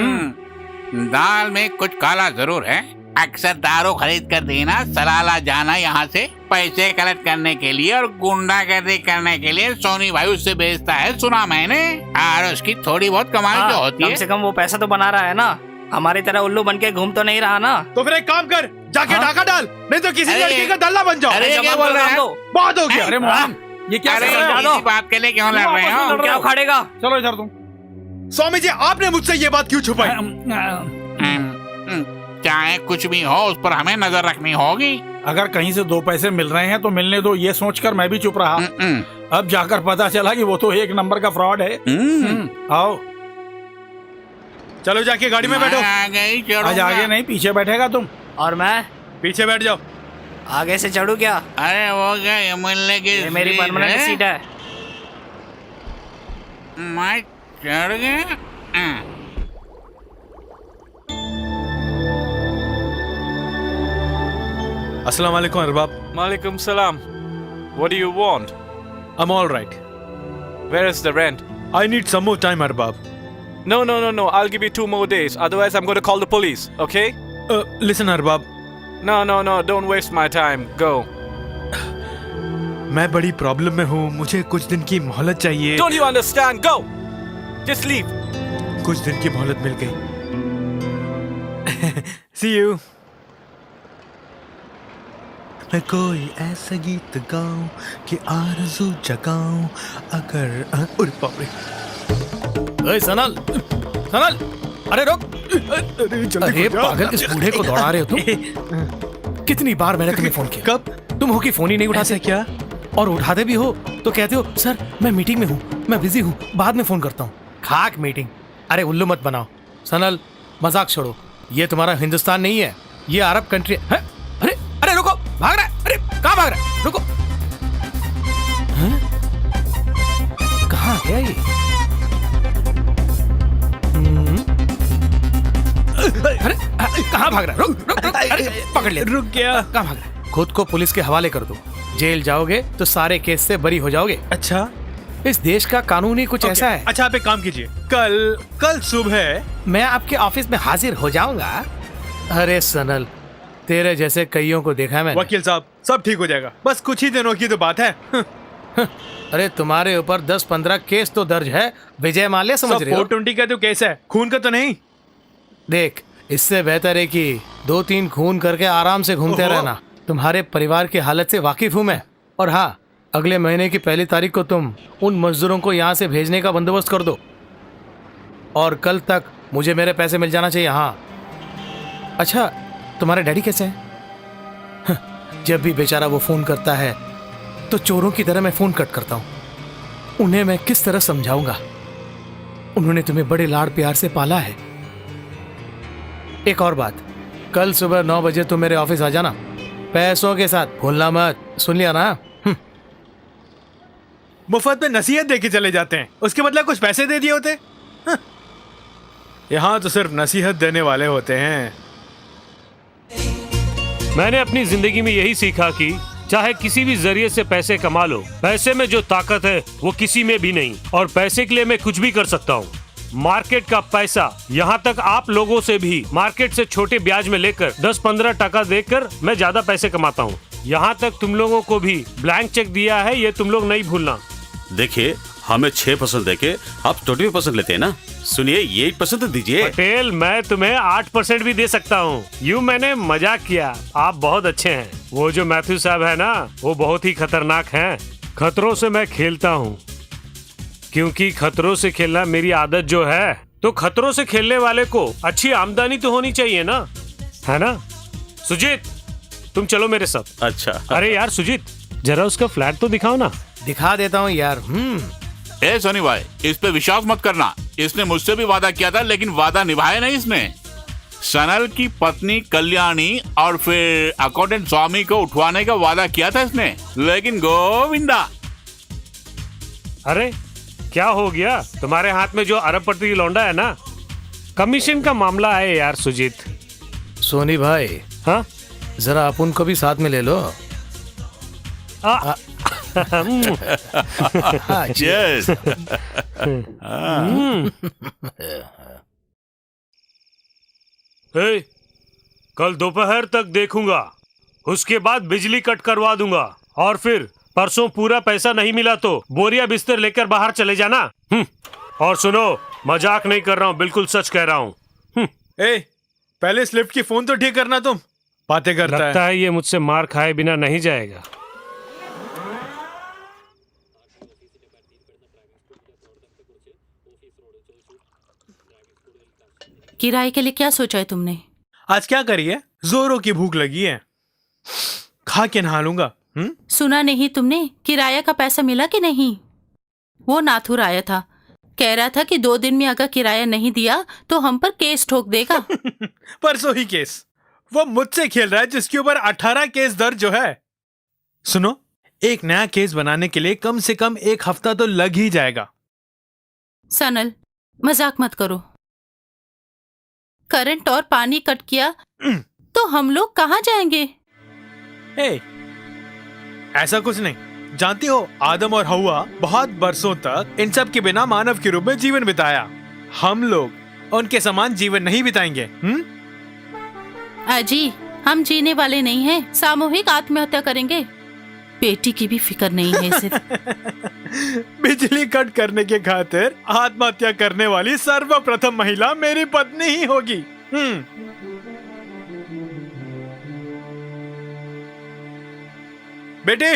दाल में कुछ काला जरूर है। अक्सर दारू खरीद कर देना, सलाला जाना यहाँ से पैसे कलेक्ट करने के लिए और गुंडागर्दी करने के लिए सोनी भाई उससे भेजता है, सुना मैंने। और उसकी थोड़ी बहुत कमाई जो होती है। कम से कम वो पैसा तो बना रहा है ना, हमारी तरह उल्लू बन के घूम तो नहीं रहा ना। तो फिर एक काम कर, जाके डाका डाल, नहीं तो किसी लड़की का दल्ला बन जाओ। अरे क्या बोल रहे हो? बहुत हो गया। अरे मोहन, ये क्या कर रहे हो? इसी बात के लिए क्यों लड़ रहे हो? क्या उखाड़ेगा? चलो इधर तुम। स्वामी जी, आपने मुझसे ये बात क्यों छुपाई? चाहे कुछ भी हो, उस पर हमें नजर रखनी होगी। अगर कहीं से 2 पैसे मिल रहे हैं तो मिलने दो, ये सोचकर मैं भी चुप रहा। अब जाकर पता चला कि वो तो एक नंबर का फ्रॉड है। आओ चलो जाके गाड़ी में बैठो। आज आगे नहीं पीछे बैठेगा तुम। और मैं पीछे बैठ जाओ। आगे से चढ़ू क्या? अरे वो क्या, ये मिलने की ये मेरी परमानेंट सीट है। मैं चढ़ गया। अस्सलाम वालेकुम Arbab. Malikum salam. What do you want? I'm all right. Where is the rent? I need some more time, Arbab. No. I'll give you 2 more days. Otherwise, I'm going to call the police. Okay? Listen, Arbab. No. Don't waste my time. Go. मैं बड़ी problem में हूँ, मुझे कुछ दिन की मोहलत चाहिए। Don't you understand? Go. Just leave. कुछ दिन की मोहलत मिल गई। See you. मैं कोई ऐसा गीत गाऊं कि आरज़ू जगाऊं अगर उड़ पावे। Hey, सनल, अरे रुक। अरे पागल, इस बूढ़े को दौड़ा रहे हो तुम? कितनी बार मैंने तुम्हें फोन किया? कब? तुम हो कि फोन ही नहीं उठाते। क्या? और उठाते भी हो तो कहते हो सर मैं मीटिंग में हूँ, मैं बिजी हूँ, बाद में फोन करता हूँ। खाक मीटिंग। अरे उल्लू मत बनाओ। सनल, मजाक छोड़ो। ये तुम्हारा हिंदुस्तान नहीं है, ये अरब कंट्री है। अरे रुको, भाग रहा है। अरे कहाँ भाग रहा है? रुको। कहाँ गया ये? अरे कहाँ भाग रहा है? रुक। अरे पकड़ लिया। रुक गया। कहाँ भाग रहा है? खुद को पुलिस के हवाले कर दो। जेल जाओगे तो सारे केस से बरी हो जाओगे। अच्छा, इस देश का कानून ही कुछ ऐसा है। अच्छा, आप एक काम कीजिए, कल सुबह मैं आपके ऑफिस में हाजिर हो जाऊंगा। अरे सनल, तेरे जैसे कईयों को देखा है मैंने। वकील साहब, सब ठीक हो जाएगा, बस कुछ ही दिनों की तो बात है। अरे तुम्हारे ऊपर 10-15 केस तो दर्ज है, विजय माल्या समझ रहे हो? 420 का तो केस है, खून का तो नहीं। देख, इससे बेहतर है कि 2-3 खून करके आराम से घूमते रहना। तुम्हारे परिवार की हालत से वाकिफ हूँ मैं। और हाँ, अगले महीने की 1 तारीख को तुम उन मजदूरों को यहाँ से भेजने का बंदोबस्त कर दो और कल तक मुझे मेरे पैसे मिल जाना चाहिए। हाँ, अच्छा तुम्हारे डैडी कैसे हैं? जब भी बेचारा वो फोन करता है तो चोरों की तरह मैं फोन कट करता हूँ। उन्हें मैं किस तरह समझाऊंगा? उन्होंने तुम्हें बड़े लाड़ प्यार से पाला है। एक और बात, कल सुबह 9 बजे तुम मेरे ऑफिस आ जाना, पैसों के साथ, भूलना मत। सुन लिया ना? मुफ्त में नसीहत दे के चले जाते हैं, उसके बदले कुछ पैसे दे दिए होते। यहाँ तो सिर्फ नसीहत देने वाले होते हैं। मैंने अपनी जिंदगी में यही सीखा कि चाहे किसी भी जरिए से पैसे कमा लो, पैसे में जो ताकत है वो किसी में भी नहीं, और पैसे के लिए मैं कुछ भी कर सकता हूँ। मार्केट का पैसा, यहाँ तक आप लोगों से भी मार्केट से छोटे ब्याज में लेकर 10-15 टका देकर मैं ज्यादा पैसे कमाता हूँ। यहाँ तक तुम लोगों को भी ब्लैंक चेक दिया है, ये तुम लोग नहीं भूलना। देखिए, हमें 6% देके आप 20% लेते हैं ना। सुनिए, 8% तो दीजिए। पटेल, मैं तुम्हें 8% भी दे सकता हूँ। यूँ मैंने मजाक किया, आप बहुत अच्छे हैं। वो जो मैथ्यू साहब है ना, वो बहुत ही खतरनाक हैं। खतरों से मैं खेलता हूँ, क्योंकि खतरों से खेलना मेरी आदत जो है। तो खतरों से खेलने वाले को अच्छी आमदनी तो होनी चाहिए ना, है ना? सुजीत, तुम चलो मेरे साथ। अच्छा। अरे यार सुजीत, जरा उसका फ्लैट तो दिखाओ ना। दिखा देता हूँ यार। ए सोनी भाई, इस पे विश्वास मत करना। इसने मुझसे भी वादा किया था, लेकिन वादा निभाया नहीं इसने। सनल की पत्नी कल्याणी और फिर अकाउंटेंट स्वामी को उठवाने का वादा किया था इसने, लेकिन गोविंदा। अरे क्या हो गया? तुम्हारे हाथ में जो अरबपति की लौंडा है ना, कमीशन का मामला है यार सुजीत। सोनी भाई, हाँ जरा आप उनको भी साथ में ले लो। Yes. हे, कल दोपहर तक देखूंगा, उसके बाद बिजली कट करवा दूंगा, और फिर परसों पूरा पैसा नहीं मिला तो बोरिया बिस्तर लेकर बाहर चले जाना। और सुनो, मजाक नहीं कर रहा हूँ, बिल्कुल सच कह रहा हूँ। पहले स्लिफ्ट की फोन तो ठीक करना, तुम बातें करता लगता है ये मुझसे मार खाए बिना नहीं जाएगा। किराए के लिए क्या सोचा है तुमने? आज क्या करिए, जोरों की भूख लगी है, खा के नहा लूंगा। सुना नहीं तुमने, किराया का पैसा मिला कि नहीं? वो नाथुर आया था, कह रहा था कि 2 दिन में अगर किराया नहीं दिया तो हम पर केस ठोक देगा। परसों ही केस। वो मुझसे खेल रहा है जिसके ऊपर 18 केस दर्ज जो है। सुनो, एक नया केस बनाने के लिए कम से कम 1 हफ्ता तो लग ही जाएगा। सनल, मजाक मत करो। करंट और पानी कट किया तो हम लोग कहाँ जाएंगे? ऐसा कुछ नहीं। जानती हो, आदम और हवा बहुत बरसों तक इन सब के बिना मानव के रूप में जीवन बिताया। हम लोग उनके समान जीवन नहीं बिताएंगे। अजी, हम जीने वाले नहीं हैं, सामूहिक आत्महत्या करेंगे। बेटी की भी फिक्र नहीं है सिर्फ। बिजली कट करने के खातिर आत्महत्या करने वाली सर्वप्रथम महिला मेरी पत्नी ही होगी। बेटी,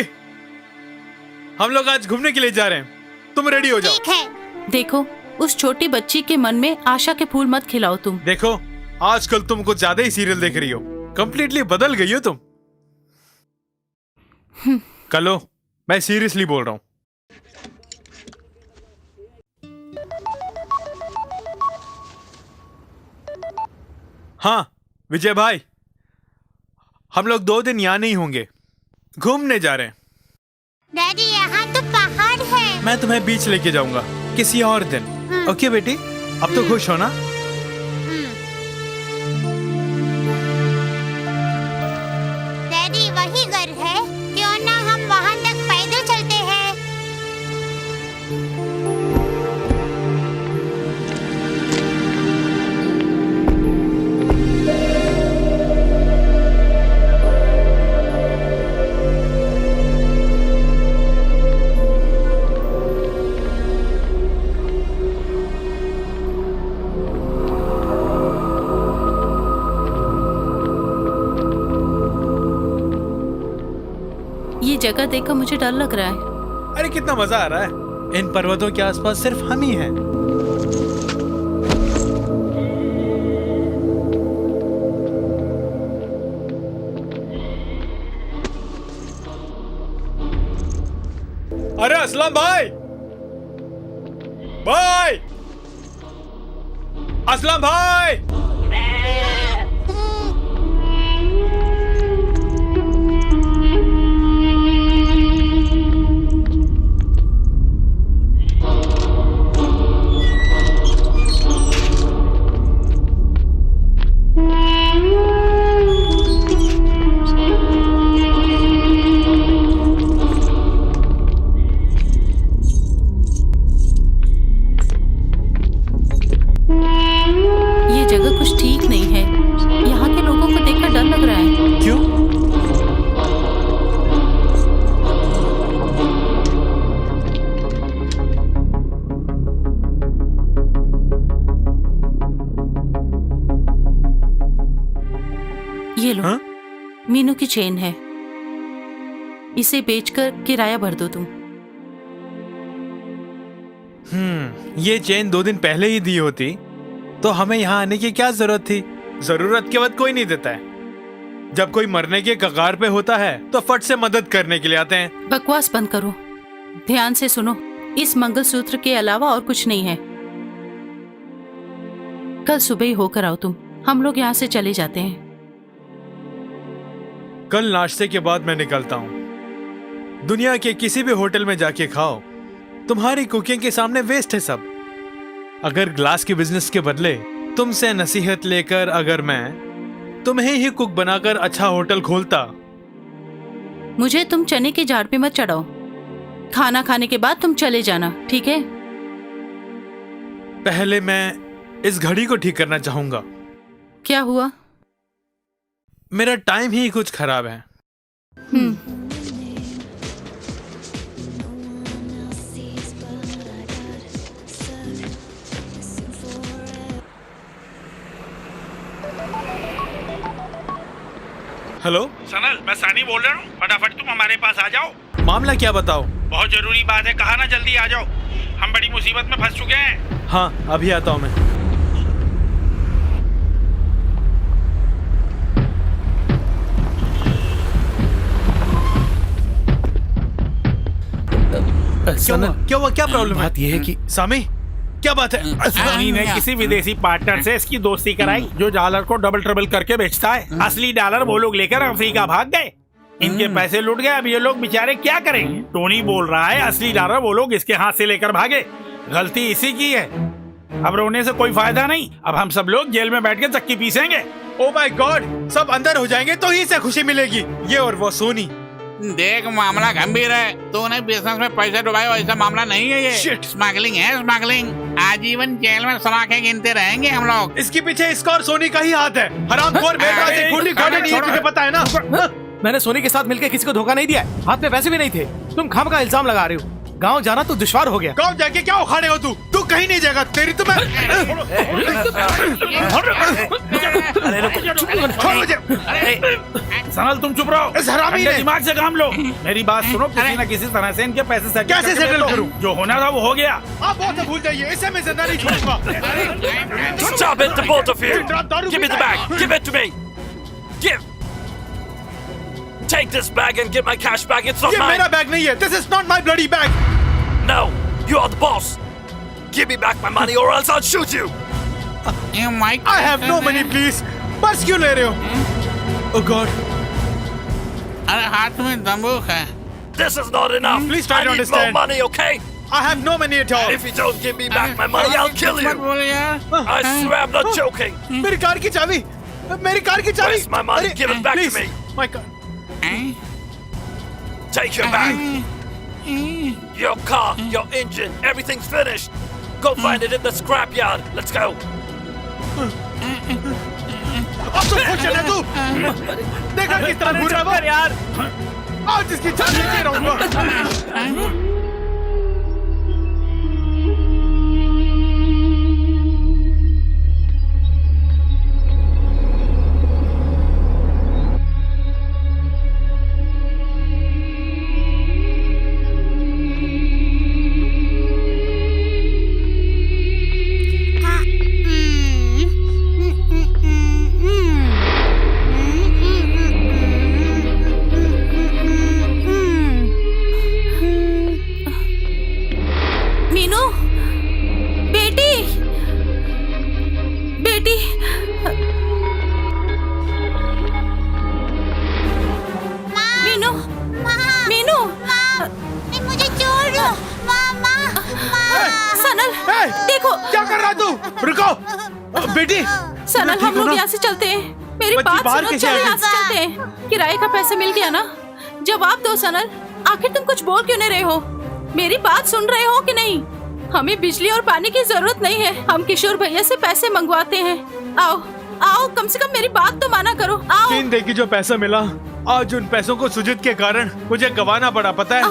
हम लोग आज घूमने के लिए जा रहे हैं, तुम रेडी हो जाओ। ठीक है। देखो, उस छोटी बच्ची के मन में आशा के फूल मत खिलाओ तुम। देखो, आजकल तुम कुछ ज्यादा ही सीरियल देख रही हो, कंप्लीटली बदल गई हो तुम। कलो, मैं सीरियसली बोल रहा हूं। हाँ विजय भाई, हम लोग 2 दिन यहाँ नहीं होंगे, घूमने जा रहे हैं। डैडी, यहाँ तो पहाड़ है। मैं तुम्हें बीच लेके जाऊंगा किसी और दिन। ओके बेटी, अब तो खुश हो ना? डैडी, वही घर है, क्यों ना हम वहाँ तक पैदल चलते हैं। जगह देखकर मुझे डर लग रहा है। अरे कितना मजा आ रहा है। इन पर्वतों के आसपास सिर्फ हम ही हैं। अरे असलम भाई, भाई असलम भाई, ये लो, मीनू की चेन है, इसे बेचकर किराया भर दो तुम। ये चेन 2 दिन पहले ही दी होती तो हमें यहाँ आने की क्या जरूरत थी। जरूरत के वक्त कोई नहीं देता है। जब कोई मरने के कगार पे होता है तो फट से मदद करने के लिए आते हैं। बकवास बंद करो, ध्यान से सुनो। इस मंगलसूत्र के अलावा और कुछ नहीं है। कल सुबह ही होकर आओ तुम, हम लोग यहाँ से चले जाते हैं। कल नाश्ते के बाद मैं निकलता हूँ। दुनिया के किसी भी होटल में जाके खाओ, तुम्हारी कुकिंग के सामने वेस्ट है सब। अगर ग्लास के बिजनेस के बदले तुमसे नसीहत लेकर अगर मैं तुम्हें ही कुक बनाकर अच्छा होटल खोलता। मुझे तुम चने के झाड़ पे मत चढ़ाओ। खाना खाने के बाद तुम चले जाना, ठीक है? पहले मैं इस घड़ी को ठीक करना चाहूंगा। क्या हुआ? मेरा टाइम ही कुछ खराब है। हेलो सनल, मैं सानी बोल रहा हूँ। फटाफट तुम हमारे पास आ जाओ। मामला क्या बताओ? बहुत जरूरी बात है, कहा ना जल्दी आ जाओ। हम बड़ी मुसीबत में फंस चुके हैं। हाँ, अभी आता हूँ मैं। क्या हुआ? क्या प्रॉब्लम है? बात यह है कि सामी, क्या बात है? सानी ने किसी विदेशी पार्टनर से इसकी दोस्ती कराई जो डॉलर को डबल ट्रबल करके बेचता है। असली डॉलर वो लोग लेकर अफ्रीका भाग गए। इनके पैसे लुट गए। अब ये लोग बेचारे क्या करेंगे? टोनी बोल रहा है असली डॉलर वो लोग इसके हाथ से लेकर भागे। गलती इसी की है। अब रोने से कोई फायदा नहीं। अब हम सब लोग जेल में बैठ के चक्की पीसेंगे। ओ माय गॉड, सब अंदर हो जाएंगे तो ही से खुशी मिलेगी। ये और वो सोनी। देख, मामला गंभीर है। तूने बिजनेस में पैसे डुबाए, ऐसा मामला नहीं है ये। स्मगलिंग है, स्मगलिंग। आजीवन जेल में सलाखें गिनते रहेंगे हम लोग। इसके पीछे इसका और सोनी का ही हाथ है। हरामखोर बेटा से खूनी खाने नहीं है, तुझे पता है ना? मैंने सोनी के साथ मिलकर किसी को धोखा नहीं दिया। हाथ में पैसे भी नहीं थे। तुम खाम का इल्जाम लगा रहे हो। गांव जाना तो दुश्वार हो गया। गांव जाके क्या उखाड़े हो तू? तू कहीं नहीं जाएगा। तेरी तो मैं सनल, तुम चुप रहो। दिमाग से काम लो। मेरी बात सुनो, किसी न किसी तरह से इनके पैसे सेटल कैसे सेटल करूं? जो होना था वो हो गया। आप बहुत भूल जाइए, इसे मैं जिंदा नहीं छोड़ूंगा। Stop it, the both of you! Give me the bag! Give it to me! Give! Take this bag and get my cash back. It's not ये mine. मेरा बैग नहीं है। This is not my bloody bag. No, you are the boss. Give me back my money or else I'll shoot you. I have no money, please. Purse क्यों ले रहे हो? Oh God. अरे हाथ में बंदूक है। This is not enough. Please try I to need understand. more money, okay? I have no money at all. If you don't give me back my money, I'll kill you. I swear I'm not joking. मेरी car की चाबी, मेरी car की चाबी। Where's my money? Give it back to me. My car. Take your bag. Your car, your engine, everything's finished. Go find it in the scrapyard. Let's go. अब तो खुश है ना तू? देखा किस तरह घूर रहा है वो? यार, आज इसकी चाबी लेके रहूंगा। मीनू, बेटी, बेटी। मीनू, मीनू, मुझे छोड़ दो। सनल, देखो क्या कर रहा तू? रुको बेटी। सनल, हम लोग यहाँ से चलते हैं। मेरी बात सुनो, चलो यहाँ से चलते हैं। किराए का पैसा मिल गया ना? जवाब दो सनल, आखिर तुम कुछ बोल क्यों नहीं रहे हो? मेरी बात सुन रहे हो कि नहीं? हमें बिजली और पानी की जरूरत नहीं है, हम किशोर भैया से पैसे मंगवाते हैं। आओ आओ, कम से कम मेरी बात तो माना करो। आओ। 3 दिन की जो पैसा मिला, आज उन पैसों को सुजीत के कारण मुझे गंवाना पड़ा, पता है?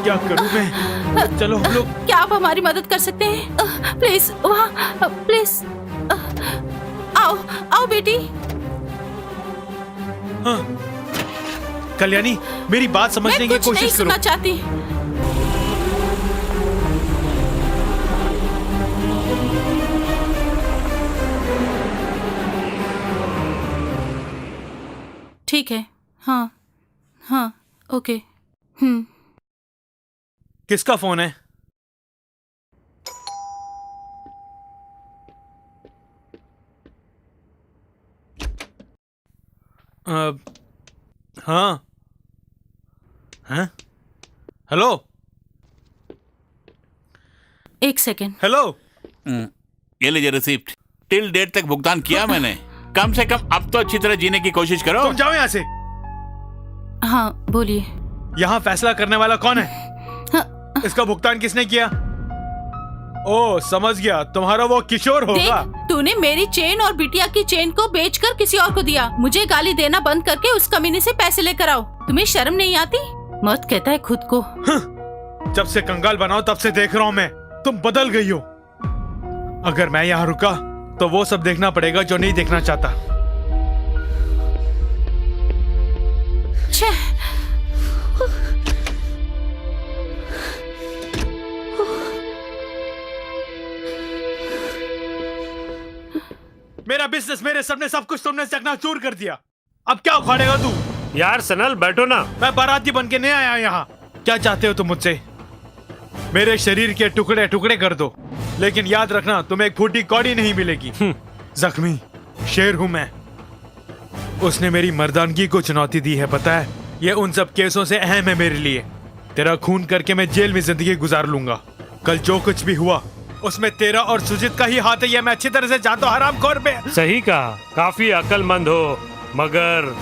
क्या करूं मैं? चलो हम लोग। क्या आप हमारी मदद कर सकते हैं? प्लीज वहाँ, प्लीज। आओ आओ बेटी। हाँ। कल्याणी, मेरी बात समझने की कोशिश करो। सुनना चाहती। ठीक है, हाँ हाँ, ओके। किसका फोन है? हाँ हाँ, हेलो। एक सेकेंड। हेलो। ये लीजिए रिसिप्ट। टिल डेट तक भुगतान किया मैंने। कम से कम अब तो अच्छी तरह जीने की कोशिश करो। तुम जाओ यहाँ से। हाँ बोलिए। यहाँ फैसला करने वाला कौन है? हाँ। इसका भुगतान किसने किया? ओ समझ गया, तुम्हारा वो किशोर होगा। तूने मेरी चेन और बिटिया की चेन को बेचकर किसी और को दिया। मुझे गाली देना बंद करके उस कमीने से पैसे लेकर आओ। तुम्हें शर्म नहीं आती? मर्द कहता है खुद को। जब से कंगाल बनाओ तब से देख रहा हूँ मैं, तुम बदल गई हो। अगर मैं यहाँ रुका तो वो सब देखना पड़ेगा जो नहीं देखना चाहता। मेरा बिजनेस, मेरे सपने, सब कुछ तुमने चकनाचूर कर दिया। अब क्या उखाड़ेगा तू? यार सनल बैठो ना। मैं बाराती बन के नहीं आया यहाँ। क्या चाहते हो तुम मुझसे? मेरे शरीर के टुकड़े टुकड़े कर दो, लेकिन याद रखना तुम्हें एक फूटी कौड़ी नहीं मिलेगी। जख्मी शेर हूं मैं। उसने मेरी मर्दानगी को चुनौती दी है, पता है? ये उन सब केसों से अहम है मेरे लिए। तेरा खून करके मैं जेल में जिंदगी गुजार लूंगा। कल जो कुछ भी हुआ उसमें तेरा और सुजीत का ही हाथ है, ये मैं अच्छी तरह से जानता हूँ। हरामखोर पे। सही कहा, काफी अक्लमंद हो, मगर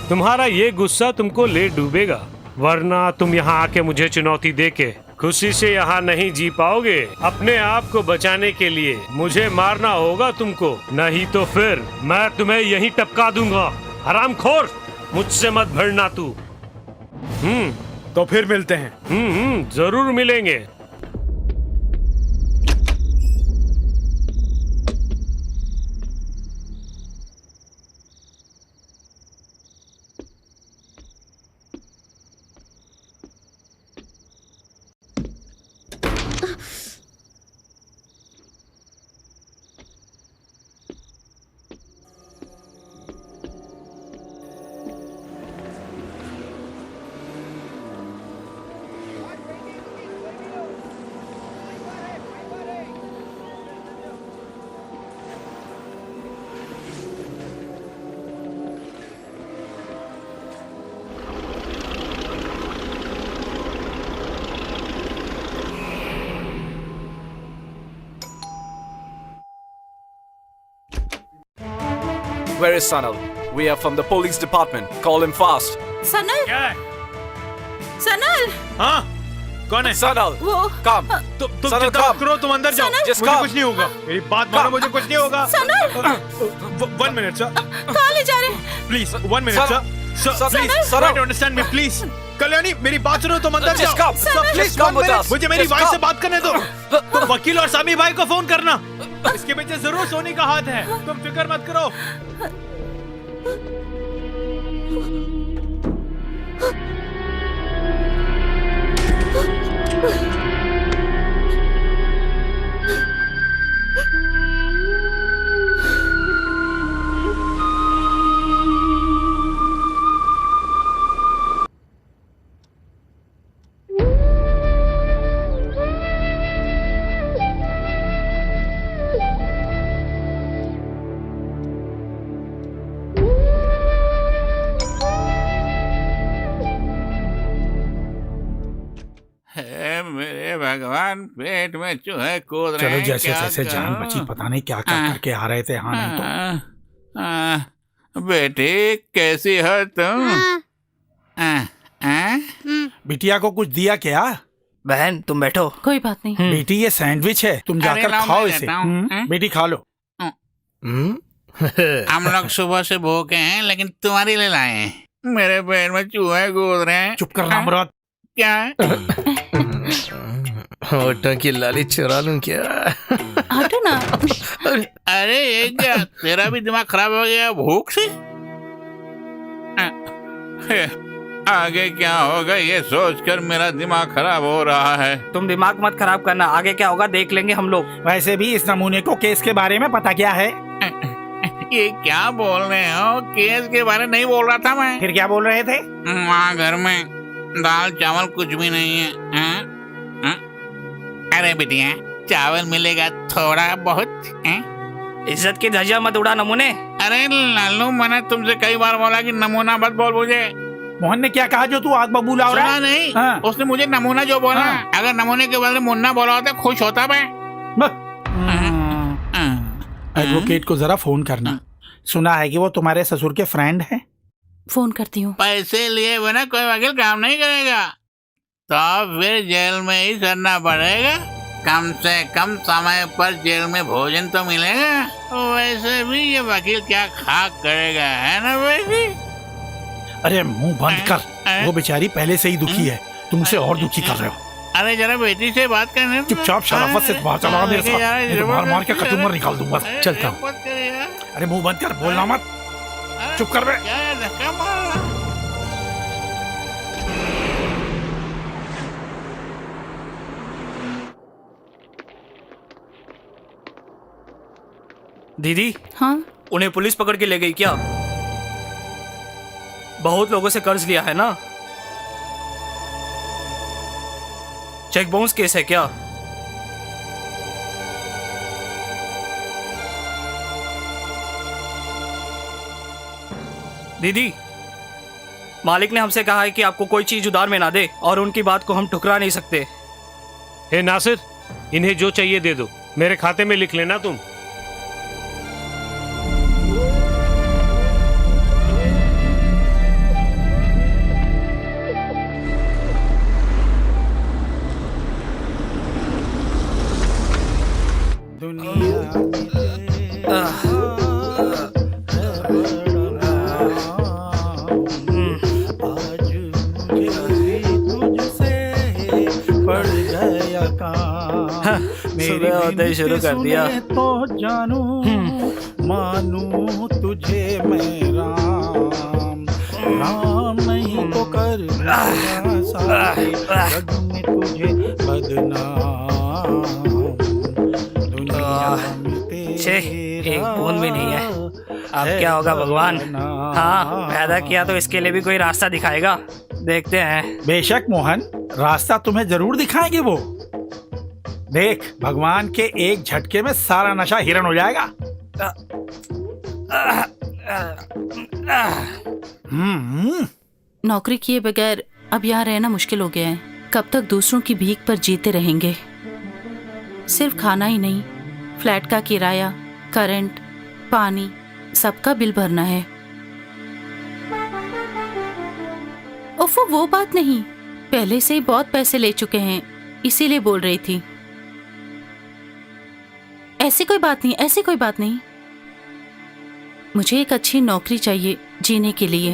तुम्हारा ये गुस्सा तुमको ले डूबेगा। वरना तुम यहाँ आके मुझे चुनौती देके खुशी से यहाँ नहीं जी पाओगे। अपने आप को बचाने के लिए मुझे मारना होगा तुमको, नहीं तो फिर मैं तुम्हें यहीं टपका दूंगा। हरामखोर, मुझसे मत भिड़ना तू। तो फिर मिलते हैं। जरूर मिलेंगे। Where is Sanal? We are from the police department. Call him fast. Sanal? क्या है? सनल? हाँ, कौन है? Sanal, वो come. तुम Sanal, चिंता मत करो, तुम अंदर जाओ। Just मुझे come. कुछ नहीं होगा। मेरी बात मानो, मुझे कुछ नहीं होगा। सनल? 1 minute sir. कहाँ ले जा रहे हैं? Please 1 minute sir. Sir, please try to understand me please. Kalyani मेरी बात सुनो, तुम अंदर Just जाओ। come. Sir, please Come 1 with minute. us. मुझे मेरी Just वाइफ से come. बात करने दो। वकील और सामी भाई को फोन करना। इसके पीछे जरूर सोनी का हाथ है, तुम फिक्र मत करो। हे मेरे भगवान, पेट में चूहे कूद रहे चलो हैं, जैसे क्या तैसे जान करूं? बची, पता नहीं क्या कर करके आ रहे थे। हाँ नहीं तो बेटी कैसी हो तुम? बिटिया को कुछ दिया क्या? बहन तुम बैठो। कोई बात नहीं। बेटी ये सैंडविच है, तुम अरे जाकर लाओ, खाओ मैं इसे। देता हूं। बेटी खा लो। हम लोग सुबह से भूखे हैं, लेकिन तुम्हारे लिए लाए हैं। मेरे पेट में चूहे कूद रहे हैं। चुप कर रामरात। क्या? होटल की लाली चुरा लूं क्या? हटो ना। अरे ये क्या, तेरा भी दिमाग खराब हो गया भूख से? आगे क्या होगा ये सोचकर मेरा दिमाग खराब हो रहा है। तुम दिमाग मत खराब करना, आगे क्या होगा देख लेंगे हम लोग। वैसे भी इस नमूने को केस के बारे में पता क्या है? ये क्या बोल रहे हो? केस के बारे में नहीं बोल रहा था मैं। फिर क्या बोल रहे थे? वहाँ घर में दाल चावल कुछ भी नहीं है। अरे बिटिया, चावल मिलेगा थोड़ा बहुत। इज्जत की धज्जियां मत उड़ा नमूने। अरे लालू, मैंने तुमसे कई बार बोला कि नमूना मत बोल मुझे। मोहन ने क्या कहा जो तू आग बबूला हो रहा सुना है? नहीं? हाँ। उसने मुझे नमूना जो बोला, हाँ। अगर नमूने के बदले मुन्ना बोला होता खुश होता मैं। एडवोकेट को जरा फोन करना। सुना है कि वो तुम्हारे ससुर के फ्रेंड हैं। फोन करती हूँ। पैसे लिए बिना कोई वकील काम नहीं करेगा, तो फिर जेल में ही सरना पड़ेगा। कम से कम समय पर जेल में भोजन तो मिलेगा। वैसे भी ये वकील क्या खाक करेगा, है ना बेटी? अरे मुंह बंद कर, वो बेचारी पहले से ही दुखी है, तुम उसे और दुखी कर रहे हो। अरे जरा बेटी से बात करने। चुपचाप शराफत से बाहर चला मेरे साथ, नहीं तो मार मार के कचूमर निकाल दूंगा। चलता हूँ। मत करिए। अरे मुंह बंद कर, बोलना मत। चुप कर बे। क्या है, धक्का मार रहा? दीदी, हाँ उन्हें पुलिस पकड़ के ले गई क्या? बहुत लोगों से कर्ज लिया है ना? चेक बाउंस केस है क्या? दीदी, मालिक ने हमसे कहा है कि आपको कोई चीज उधार में ना दे, और उनकी बात को हम ठुकरा नहीं सकते। हे नासिर, इन्हें जो चाहिए दे दो, मेरे खाते में लिख लेना तुम। सुबह होते ही शुरू कर दिया। तो जानू मानू तुझे मैं राम, राम नहीं तो कर सारे जग में तुझे बदनाम। दुनिया में तेरे एक बूंद भी नहीं है। अब क्या होगा भगवान? हाँ, पैदा किया तो इसके लिए भी कोई रास्ता दिखाएगा। देखते हैं। बेशक मोहन, रास्ता तुम्हें जरूर दिखाएंगे वो। देख, भगवान के एक झटके में सारा नशा हिरण हो जाएगा। नौकरी किए बगैर अब यहाँ रहना मुश्किल हो गया है। कब तक दूसरों की भीख पर जीते रहेंगे? सिर्फ खाना ही नहीं, फ्लैट का किराया, करंट, पानी, सबका बिल भरना है। ओफो, वो बात नहीं, पहले से ही बहुत पैसे ले चुके हैं, इसीलिए बोल रही थी। ऐसी कोई बात नहीं, ऐसी कोई बात नहीं। मुझे एक अच्छी नौकरी चाहिए जीने के लिए,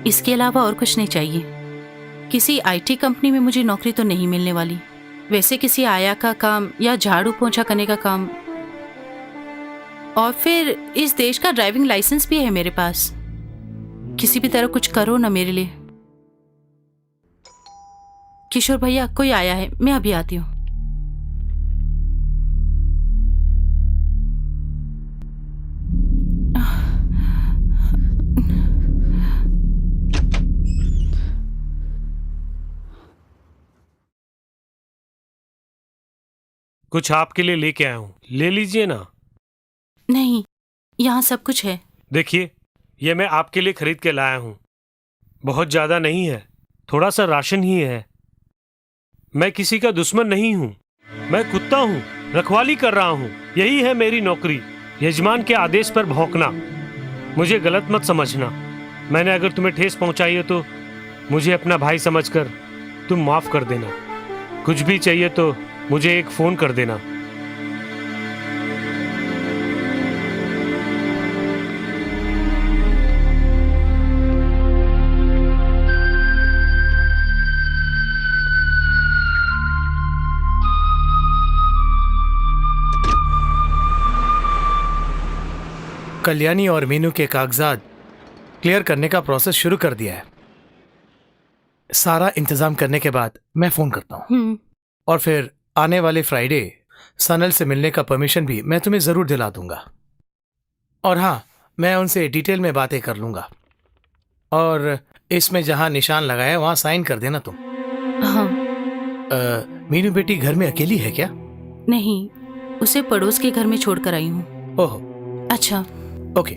इसके अलावा और कुछ नहीं चाहिए। किसी आईटी कंपनी में मुझे नौकरी तो नहीं मिलने वाली। वैसे किसी आया का काम या झाड़ू पोंछा करने का काम, और फिर इस देश का ड्राइविंग लाइसेंस भी है मेरे पास। किसी भी तरह कुछ करो ना मेरे लिए। किशोर भैया, कोई आया है, मैं अभी आती हूँ। कुछ आपके लिए लेके आया हूँ, ले लीजिए ना। नहीं, यहाँ सब कुछ है। देखिए, ये मैं आपके लिए खरीद के लाया हूँ। बहुत ज्यादा नहीं है, थोड़ा सा राशन ही है। मैं किसी का दुश्मन नहीं हूँ। मैं कुत्ता हूँ, रखवाली कर रहा हूँ। यही है मेरी नौकरी, यजमान के आदेश पर भौंकना। मुझे गलत मत समझना। मैंने अगर तुम्हें ठेस पहुंचाई है तो मुझे अपना भाई समझकर तुम माफ कर देना। कुछ भी चाहिए तो मुझे एक फोन कर देना। कल्याणी और मीनू के कागजात क्लियर करने का प्रोसेस शुरू कर दिया है। सारा इंतजाम करने के बाद मैं फोन करता हूँ और फिर आने वाले फ्राइडे सनल से मिलने का परमिशन भी मैं तुम्हें जरूर दिला दूंगा। और हाँ, मैं उनसे डिटेल में बातें कर लूंगा और इसमें जहां निशान लगाया है वहां साइन कर देना तुम। हाँ। मीनू बेटी घर में अकेली है क्या? नहीं, उसे पड़ोस के घर में छोड़कर आई हूँ। ओह, अच्छा, ओके।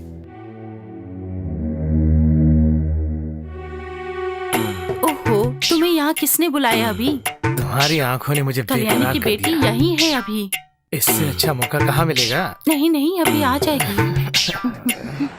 ओहो, तुम्हें यहाँ किसने बुलाया अभी? तुम्हारी आंखों ने मुझे कल्याणी बेकरार की कर बेटी दिया। यहीं है अभी। इससे अच्छा मौका कहाँ मिलेगा? नहीं नहीं, अभी आ जाएगी।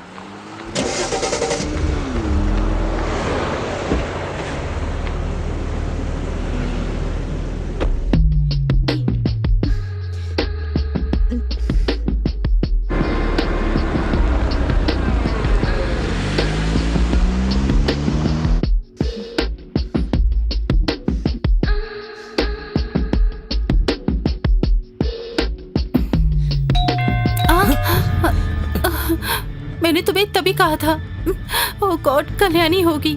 मैंने तुम्हें तभी कहा था। ओह गॉड, कल्याणी होगी।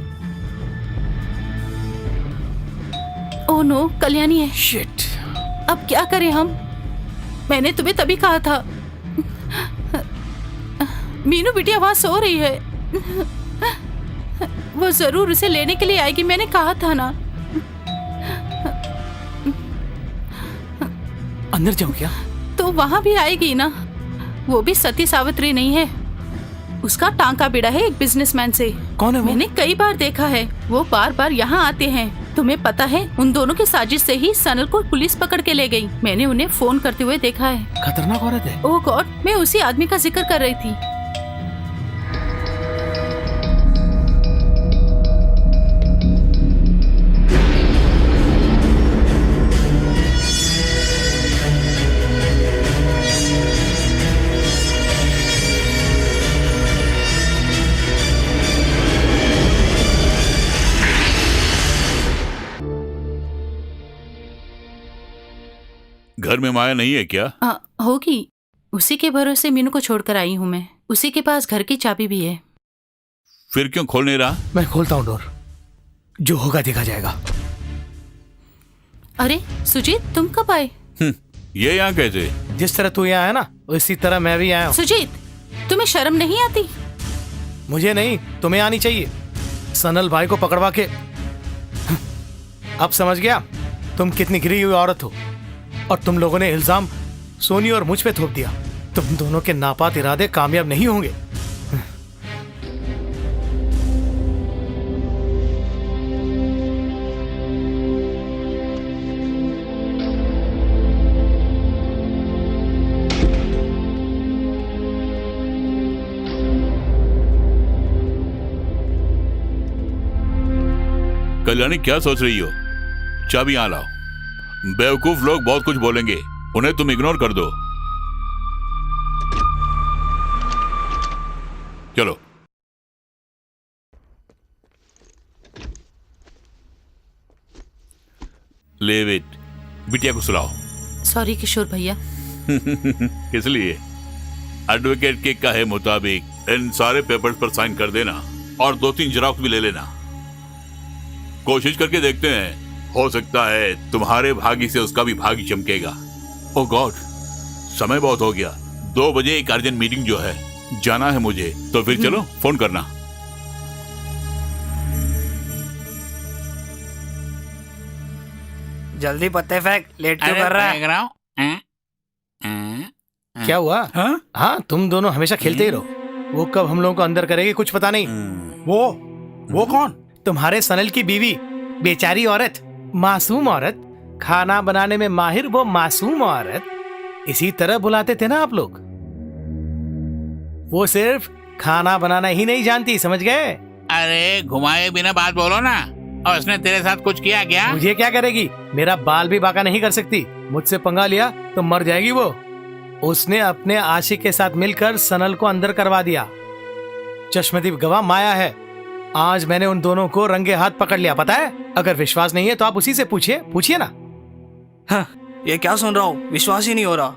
ओह नो, कल्याणी है। शिट। अब क्या करें हम? मैंने तुम्हें तभी कहा था। मीनू बिटिया वहां सो रही है। वो जरूर उसे लेने के लिए आएगी, मैंने कहा था ना। अंदर जाऊं क्या? तो वहां भी आएगी ना। वो भी सती सावित्री नहीं है, उसका टांका बिड़ा है एक बिजनेसमैन से। कौन है वो? मैंने कई बार देखा है, वो बार बार यहाँ आते हैं। तुम्हें पता है, उन दोनों की साजिश से ही सनल को पुलिस पकड़ के ले गई। मैंने उन्हें फोन करते हुए देखा है। खतरनाक औरत है। ओह गॉड, मैं उसी आदमी का जिक्र कर रही थी। घर में माया नहीं है क्या? होगी, उसी के भरोसे मीनू को छोड़कर आई हूँ मैं। उसी के पास घर की चाबी भी है। फिर क्यों खोल नहीं रहा? मैं खोलता हूँ डोर, जो होगा देखा जाएगा। अरे सुजीत, तुम कब आए? ये यहाँ कैसे? जिस तरह तू यहाँ आया ना, उसी तरह मैं भी आया हूँ। सुजीत, तुम्हें शर्म नहीं आती? मुझे नहीं, तुम्हें आनी चाहिए। सनल भाई को पकड़वा के। अब समझ गया तुम कितनी गिरी हुई औरत हो, और तुम लोगों ने इल्जाम सोनी और मुझ पे थोप दिया। तुम दोनों के नापाक इरादे कामयाब नहीं होंगे। कल्याणी क्या सोच रही हो? चाबी यहाँ लाओ। बेवकूफ लोग बहुत कुछ बोलेंगे, उन्हें तुम इग्नोर कर दो। चलो। लेव इट। बिटिया को सुलाओ। सॉरी किशोर भैया। किस लिए? एडवोकेट के कहे मुताबिक इन सारे पेपर्स पर साइन कर देना और 2-3 जेरॉक्स भी ले लेना। कोशिश करके देखते हैं, हो सकता है तुम्हारे भागी से उसका भी भागी चमकेगा। ओह गॉड, समय बहुत हो गया। 2 बजे एक अर्जेंट मीटिंग जो है, जाना है मुझे। तो फिर चलो, फोन करना। जल्दी पत्ते फेंक, लेट क्यों कर रहा है? क्या हुआ? हाँ, तुम दोनों हमेशा खेलते ही रहो। वो कब हम लोगों को अंदर करेगी कुछ पता नहीं। वो कौन? तुम्हारे सनल की बीवी, बेचारी औरत, मासूम औरत, खाना बनाने में माहिर वो मासूम औरत, इसी तरह बुलाते थे ना आप लोग। वो सिर्फ खाना बनाना ही नहीं जानती, समझ गए? अरे घुमाए बिना बात बोलो ना। और उसने तेरे साथ कुछ किया क्या? मुझे क्या करेगी? मेरा बाल भी बाका नहीं कर सकती। मुझसे पंगा लिया तो मर जाएगी वो। उसने अपने आशिक के साथ मिलकर सनल को अंदर करवा दिया। चश्मदीप गवाह माया है। आज मैंने उन दोनों को रंगे हाथ पकड़ लिया, पता है? अगर विश्वास नहीं है तो आप उसी से पूछिए ना। हाँ, ये क्या सुन रहा हूँ, विश्वास ही नहीं हो रहा।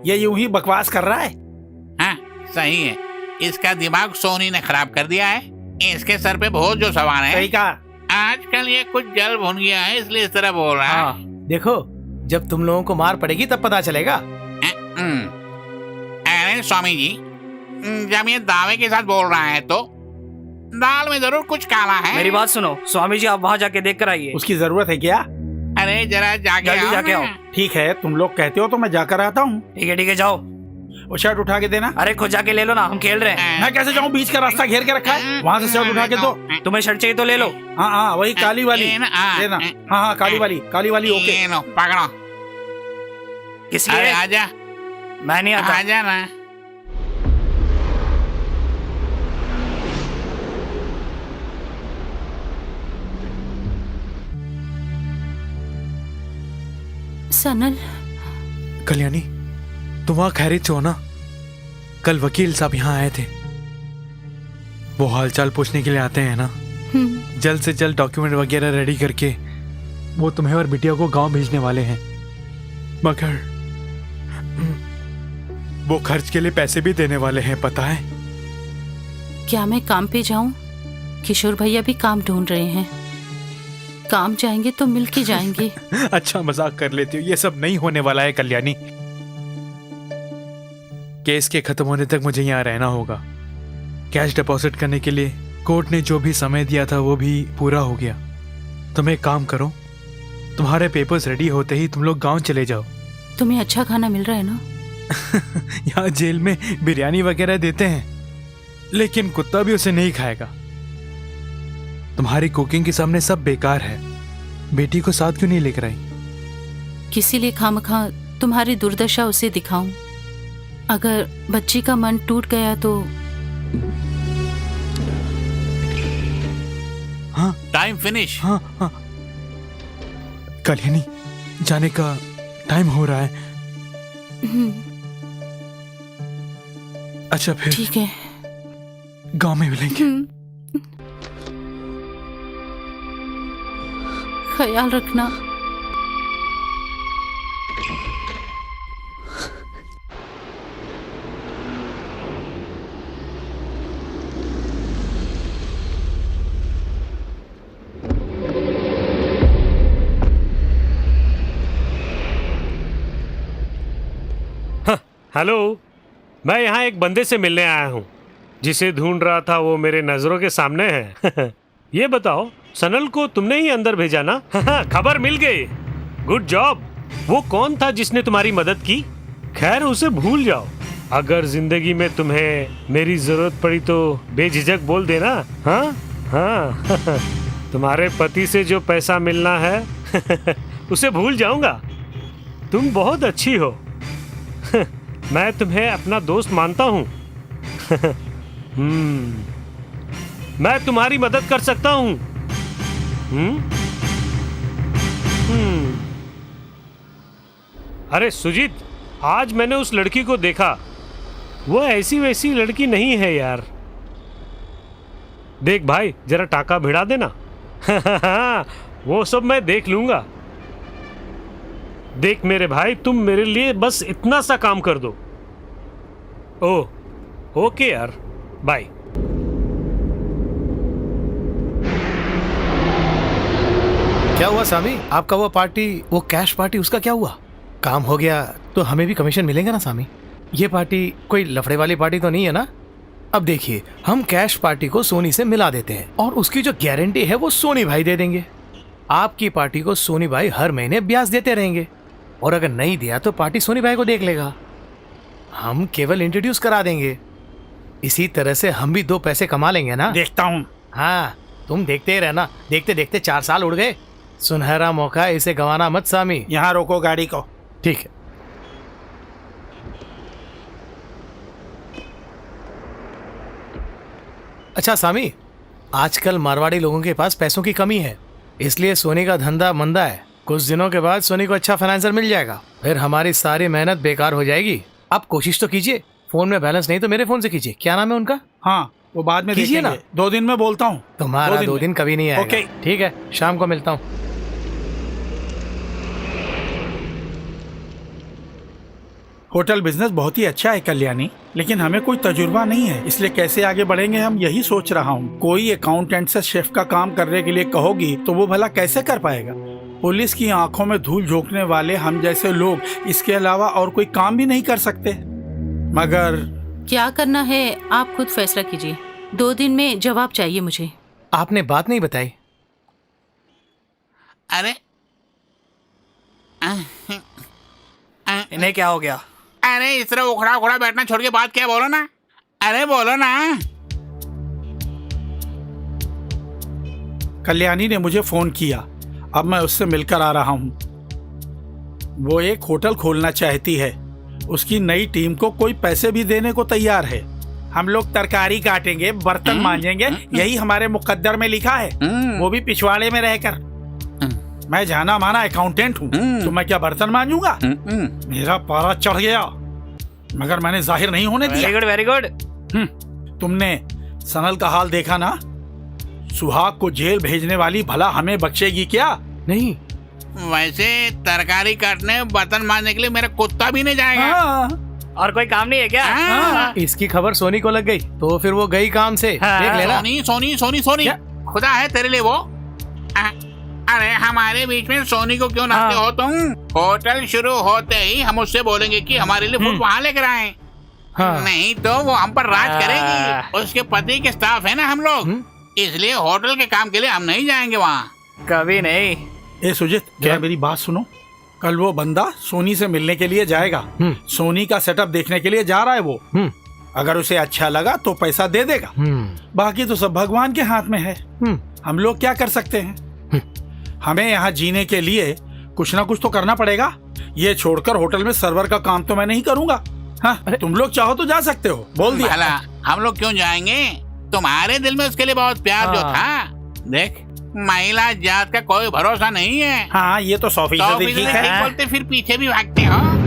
ये यूं ही बकवास कर रहा है। हाँ, सही है। इसका दिमाग सोनी ने खराब कर दिया है। इसके सर पे बहुत जो सवार है। सही कहा। आजकल ये कुछ जल भुन गया है, इसलिए इस तरह बोल रहा है। देखो, जब तुम लोगों को मार पड़ेगी तब पता चलेगा। अरे स्वामी जी, जब ये दावे के साथ बोल रहा है तो दाल में जरूर कुछ काला है। मेरी बात सुनो स्वामी जी, आप वहाँ जाके देख कर आइए। उसकी जरूरत है क्या? अरे जरा जल्दी जाके आओ। ठीक है, तुम लोग कहते हो तो मैं जाकर आता हूँ। ठीक है जाओ। वो शर्ट उठा के देना। अरे खुद जाके ले लो ना, हम खेल रहे हैं। मैं कैसे जाऊँ? बीच का रास्ता घेर के रखा है, वहाँ से शर्ट उठा के दो। तुम्हें शर्ट चाहिए तो ले लो। हाँ, वही काली वाली देना। हाँ, काली वाली ओके। पकड़ो। किस लिए? आजा। मैं नहीं आता। आजा ना। सनल। कल्याणी, तुम वहाँ खैरियत से हो ना? कल वकील साहब यहाँ आए थे। वो हालचाल पूछने के लिए आते हैं ना। जल्द से जल्द डॉक्यूमेंट वगैरह रेडी करके वो तुम्हें और बिटिया को गांव भेजने वाले हैं। मगर वो खर्च के लिए पैसे भी देने वाले हैं, पता है? क्या मैं काम पे जाऊं? किशोर भैया भी काम ढूंढ रहे हैं। काम जाएंगे तो मिल के जाएंगे। अच्छा मजाक कर लेती हो। ये सब नहीं होने वाला है कल्याणी। केस के खत्म होने तक मुझे यहाँ रहना होगा। कैश डिपॉजिट करने के लिए कोर्ट ने जो भी समय दिया था वो भी पूरा हो गया। तुम एक काम करो, तुम्हारे पेपर्स रेडी होते ही तुम लोग गांव चले जाओ। तुम्हें अच्छा खाना मिल रहा है ना? यहाँ जेल में बिरयानी वगैरह देते हैं, लेकिन कुत्ता भी उसे नहीं खाएगा। तुम्हारी कुकिंग के सामने सब बेकार है। बेटी को साथ क्यों नहीं लेकर आई? किसी लिए खामखा तुम्हारी दुर्दशा उसे दिखाऊं? अगर बच्ची का मन टूट गया तो। हाँ, टाइम फिनिश। हाँ। कल्याणी, जाने का टाइम हो रहा है। अच्छा फिर ठीक है, गांव में मिलेंगे। ख्याल रखना। हेलो, मैं यहाँ एक बंदे से मिलने आया हूँ। जिसे ढूंढ रहा था वो मेरे नजरों के सामने है। ये बताओ, सनल को तुमने ही अंदर भेजा ना? खबर मिल गई। Good job. वो कौन था जिसने तुम्हारी मदद की? खैर उसे भूल जाओ। अगर जिंदगी में तुम्हें मेरी जरूरत पड़ी तो बेझिझक बोल देना। हाँ। तुम्हारे पति से जो पैसा मिलना है उसे भूल जाऊंगा। तुम बहुत अच्छी हो। मैं तुम्हें अपना दोस्त मानता हूँ। मैं तुम्हारी मदद कर सकता हूँ। अरे सुजीत, आज मैंने उस लड़की को देखा। वो ऐसी वैसी लड़की नहीं है यार। देख भाई, जरा टाका भिड़ा देना। वो सब मैं देख लूंगा। देख मेरे भाई, तुम मेरे लिए बस इतना सा काम कर दो। ओके यार, बाय। क्या हुआ सामी? आपका वो पार्टी, वो कैश पार्टी, उसका क्या हुआ? काम हो गया तो हमें भी कमीशन मिलेंगे ना सामी? ये पार्टी कोई लफड़े वाली पार्टी तो नहीं है ना? अब देखिए, हम कैश पार्टी को सोनी से मिला देते हैं और उसकी जो गारंटी है वो सोनी भाई दे देंगे। आपकी पार्टी को सोनी भाई हर महीने ब्याज देते रहेंगे और अगर नहीं दिया तो पार्टी सोनी भाई को देख लेगा। हम केवल इंट्रोड्यूस करा देंगे। इसी तरह से हम भी 2 पैसे कमा लेंगे ना। देखता हूँ। हाँ, तुम देखते ही रहना। देखते देखते 4 साल उड़ गए। सुनहरा मौका है, इसे गंवाना मत सामी। यहाँ रोको गाड़ी को। ठीक है। अच्छा सामी, आजकल मारवाड़ी लोगों के पास पैसों की कमी है, इसलिए सोनी का धंधा मंदा है। कुछ दिनों के बाद सोनी को अच्छा फाइनेंसर मिल जाएगा, फिर हमारी सारी मेहनत बेकार हो जाएगी। आप कोशिश तो कीजिए, फोन में बैलेंस नहीं तो मेरे फोन से कीजिए। क्या नाम है उनका? हाँ, वो बाद में कीजिए ना। 2 दिन में बोलता हूँ। तुम्हारा 2 दिन कभी नहीं आएगा। ओके। ठीक है, शाम को मिलता हूँ। होटल बिजनेस बहुत ही अच्छा है कल्याणी, लेकिन हमें कोई तजुर्बा नहीं है, इसलिए कैसे आगे बढ़ेंगे हम यही सोच रहा हूँ। कोई अकाउंटेंट से शेफ का काम करने के लिए कहोगी तो वो भला कैसे कर पाएगा? पुलिस की आंखों में धूल झोंकने वाले हम जैसे लोग इसके अलावा और कोई काम भी नहीं कर सकते। मगर क्या करना है आप खुद फैसला कीजिए। 2 दिन में जवाब चाहिए मुझे। आपने बात नहीं बताई। अरे इन्हें क्या हो गया? अरे इस तरह उखड़ा उखड़ा बैठना छोड़ के बात क्या बोलो ना। अरे बोलो ना। कल्याणी ने मुझे फोन किया, अब मैं उससे मिलकर आ रहा हूँ। वो एक होटल खोलना चाहती है, उसकी नई टीम को कोई पैसे भी देने को तैयार है। हम लोग तरकारी काटेंगे, बर्तन मांजेंगे, यही हमारे मुकद्दर में लिखा है, वो भी पिछवाड़े में रहकर। मैं जाना माना अकाउंटेंट हूँ, तो मैं क्या बर्तन मांजूंगा? मेरा पारा चढ़ गया, मगर मैंने जाहिर नहीं होने दिया। Very good. तुमने सनल का हाल देखा ना? सुहाग को जेल भेजने वाली भला हमें बख्शेगी क्या? नहीं। वैसे तरकारी काटने बर्तन मांजने के लिए मेरा कुत्ता भी नहीं जाएगा। और कोई काम नहीं है क्या? इसकी खबर सोनी को लग गई तो फिर वो गई काम से। देख लेना। सोनी सोनी सोनी सोनी, खुदा है तेरे लिए वो। अरे हमारे बीच में सोनी को क्यों रखते हो तुम? होटल शुरू होते ही हम उससे बोलेंगे कि हमारे लिए फूड वहाँ लेकर आए। नहीं तो वो हम पर राज करेगी। उसके पति के स्टाफ है ना हम लोग, इसलिए होटल के काम के लिए हम नहीं जाएंगे वहाँ। कभी नहीं। ए सुजीत, क्या मेरी बात सुनो। कल वो बंदा सोनी से मिलने के लिए जाएगा। सोनी का सेटअप देखने के लिए जा रहा है वो। अगर उसे अच्छा लगा तो पैसा दे देगा, बाकी तो सब भगवान के हाथ में है। हम लोग क्या कर सकते हैं? हमें यहाँ जीने के लिए कुछ ना कुछ तो करना पड़ेगा। ये छोड़कर होटल में सर्वर का काम तो मैं नहीं करूँगा। हाँ, तुम लोग चाहो तो जा सकते हो, बोल दिया। भला हम लोग क्यों जाएंगे? तुम्हारे दिल में उसके लिए बहुत प्यार जो था। देख, महिला जात का कोई भरोसा नहीं है। हाँ, ये तो 100% ठीक है। बोलते फिर पीछे भी भागते हो।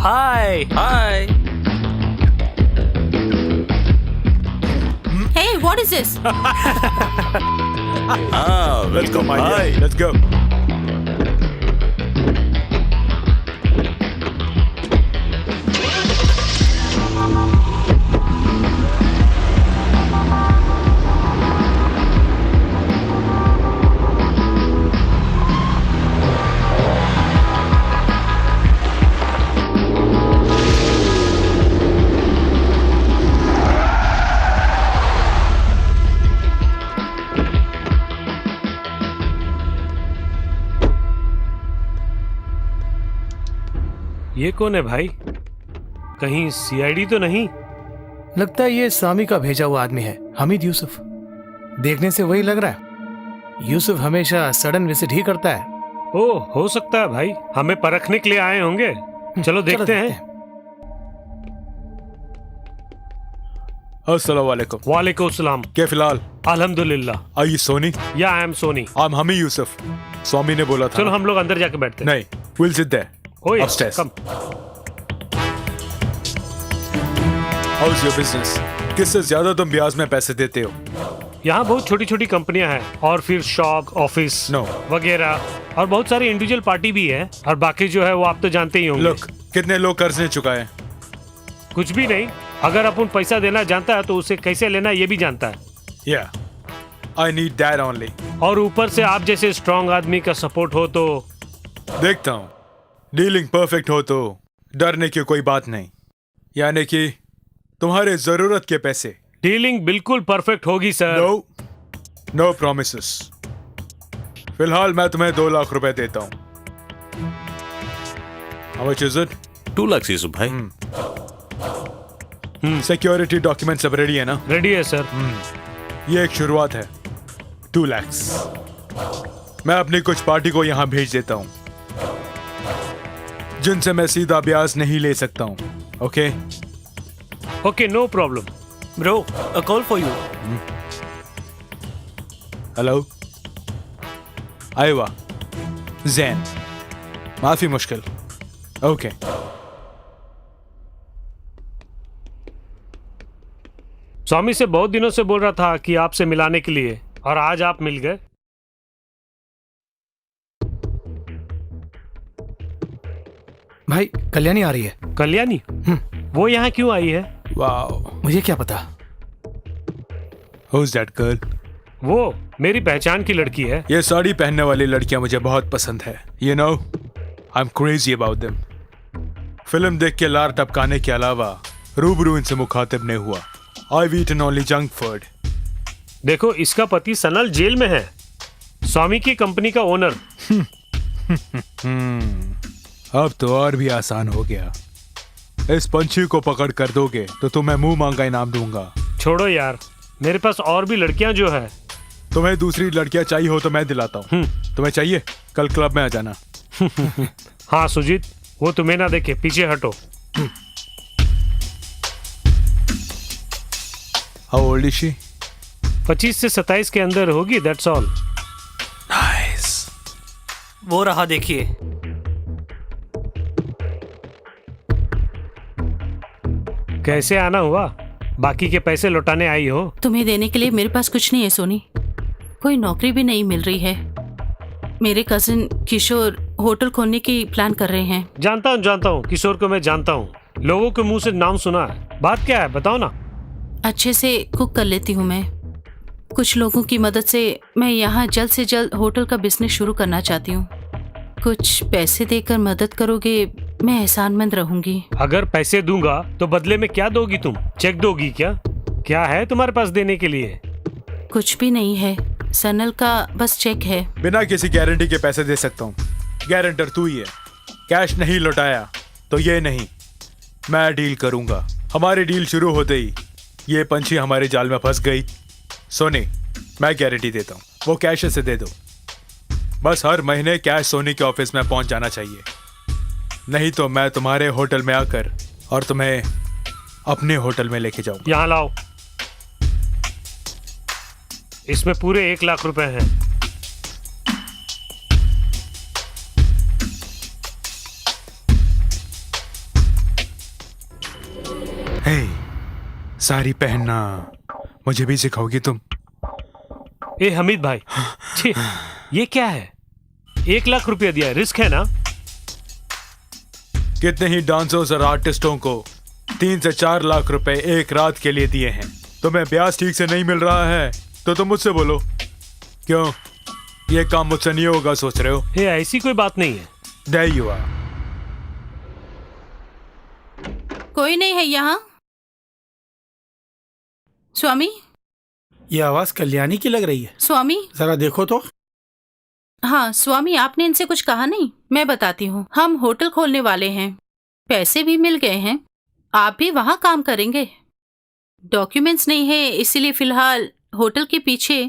हाय हाय। Hey, what is this? Welcome, my dear. Let's go. ये कौन है भाई? कहीं सीआईडी तो नहीं? लगता है ये सामी का भेजा हुआ आदमी है, हमीद यूसुफ। देखने से वही लग रहा है। यूसुफ हमेशा सडन विजिट ही करता है। ओह, हो सकता है भाई, हमें परखने के लिए आए होंगे। चलो देखते हैं। अस्सलाम वालेकुम। वालेकुम सलाम। क्या फिलहाल? अल्हम्दुलिल्लाह। Are you Soni? या I am Soni. I am हमी यूसुफ। स्वामी ने बोला था। चलो हम लोग अंदर जाके बैठते हैं। नहीं, will sit there. Oh yes, Upstairs. come. How's your business? किससे ज्यादा तुम ब्याज में पैसे देते हो? यहाँ बहुत छोटी छोटी कंपनियां हैं और फिर शॉप, ऑफिस वगैरह, और बहुत सारी इंडिविजुअल पार्टी भी है, और बाकी जो है वो आप तो जानते ही होंगे। Look, कितने लोग कर्ज ने चुकाए? कुछ भी नहीं। अगर अपन पैसा देना जानता है तो उसे कैसे लेना ये भी जानता है। Yeah, I need that only. और ऊपर से आप जैसे स्ट्रॉन्ग आदमी का सपोर्ट हो तो देखता हूँ। डीलिंग परफेक्ट हो तो डरने की कोई बात नहीं। यानी कि तुम्हारे जरूरत के पैसे डीलिंग बिल्कुल परफेक्ट होगी सर। No promises. फिलहाल मैं तुम्हें 2 लाख रुपए देता हूँ। How much is it? 2 lakh Yusuf भाई। सिक्योरिटी डॉक्यूमेंट सब रेडी है ना? रेडी है सर। ये एक शुरुआत है। 2 लाख। मैं अपनी कुछ पार्टी को यहाँ भेज देता हूँ जिनसे मैं सीधा ब्याज नहीं ले सकता हूँ। Okay okay, no problem. Bro, a call for you. Hello आयवा जैन, माफी मुश्किल। ओके स्वामी से बहुत दिनों से बोल रहा था कि आपसे मिलाने के लिए, और आज आप मिल गए। भाई कल्याणी आ रही है। कल्याणी? वो यहाँ क्यों आई है? वाओ, मुझे क्या पता। Who's that girl? वो मेरी पहचान की लड़की है। ये साड़ी पहनने वाली लड़कियां मुझे बहुत पसंद है। You know, I'm crazy about them. Film देख के लार टपकाने के अलावा रूबरू इनसे मुखातिब नहीं हुआ। I've eaten only junk food. देखो, इसका पति सनल जेल में है, स्वामी की कंपनी का ओनर। अब तो और भी आसान हो गया। इस पंछी को पकड़ कर दोगे तो तुम्हें मुंह मांगा इनाम दूंगा। छोड़ो यार, मेरे पास और भी लड़कियां जो है। तुम्हें दूसरी लड़कियां चाहिए हो तो मैं दिलाता हूँ। तुम्हें चाहिए? कल क्लब में आ जाना। हाँ सुजीत, वो तुम्हें ना देखे, पीछे हटो। How old is she? 25 से 27 के अंदर होगी, that's all. Nice. वो रहा, देखिए। कैसे आना हुआ? बाकी के पैसे लौटाने आई हो? तुम्हें देने के लिए मेरे पास कुछ नहीं है सोनी। कोई नौकरी भी नहीं मिल रही है। मेरे कजिन किशोर होटल खोलने की प्लान कर रहे हैं। जानता हूँ, किशोर को मैं जानता हूँ। लोगों के मुंह से नाम सुना है। बात क्या है, बताओ ना। अच्छे से कुक कर लेती हूँ मैं। कुछ लोगों की मदद से मैं यहाँ जल्द से जल्द होटल का बिजनेस शुरू करना चाहती हूँ। कुछ पैसे देकर मदद करोगे, मैं एहसानमंद रहूंगी। अगर पैसे दूंगा तो बदले में क्या दोगी तुम? चेक दोगी क्या? क्या है तुम्हारे पास देने के लिए? कुछ भी नहीं है, सनल का बस चेक है। बिना किसी गारंटी के पैसे दे सकता हूँ। गारंटर तू ही है। कैश नहीं लौटाया तो ये नहीं, मैं डील करूंगा। हमारी डील शुरू होते ही ये पंछी हमारे जाल में फंस गई। सोनी, मैं गारंटी देता हूँ, वो कैश से दे दो। बस हर महीने कैश सोनी के ऑफिस में पहुंच जाना चाहिए। नहीं तो मैं तुम्हारे होटल में आकर और तुम्हें अपने होटल में लेके जाऊंगा। यहाँ लाओ, इसमें पूरे 1 लाख रुपए हैं। हे, साड़ी पहनना मुझे भी सिखाओगी तुम? ए हमीद भाई, छी, ये क्या है? 1 लाख रुपया दिया है, रिस्क है ना? कितने ही डांसर्स और आर्टिस्टों को 3 से 4 लाख रुपए एक रात के लिए दिए हैं। तुम्हें ब्याज ठीक से नहीं मिल रहा है तो तुम मुझसे बोलो। क्यों, ये काम मुझसे नहीं होगा सोच रहे हो? ये ऐसी कोई बात नहीं है। There you are. कोई नहीं है यहाँ। स्वामी? ये आवाज कल्याणी की लग रही है। स्वामी? जरा देखो तो। हाँ स्वामी, आपने इनसे कुछ कहा नहीं? मैं बताती हूँ। हम होटल खोलने वाले हैं, पैसे भी मिल गए हैं, आप भी वहाँ काम करेंगे। डॉक्यूमेंट्स नहीं है, इसीलिए फिलहाल होटल के पीछे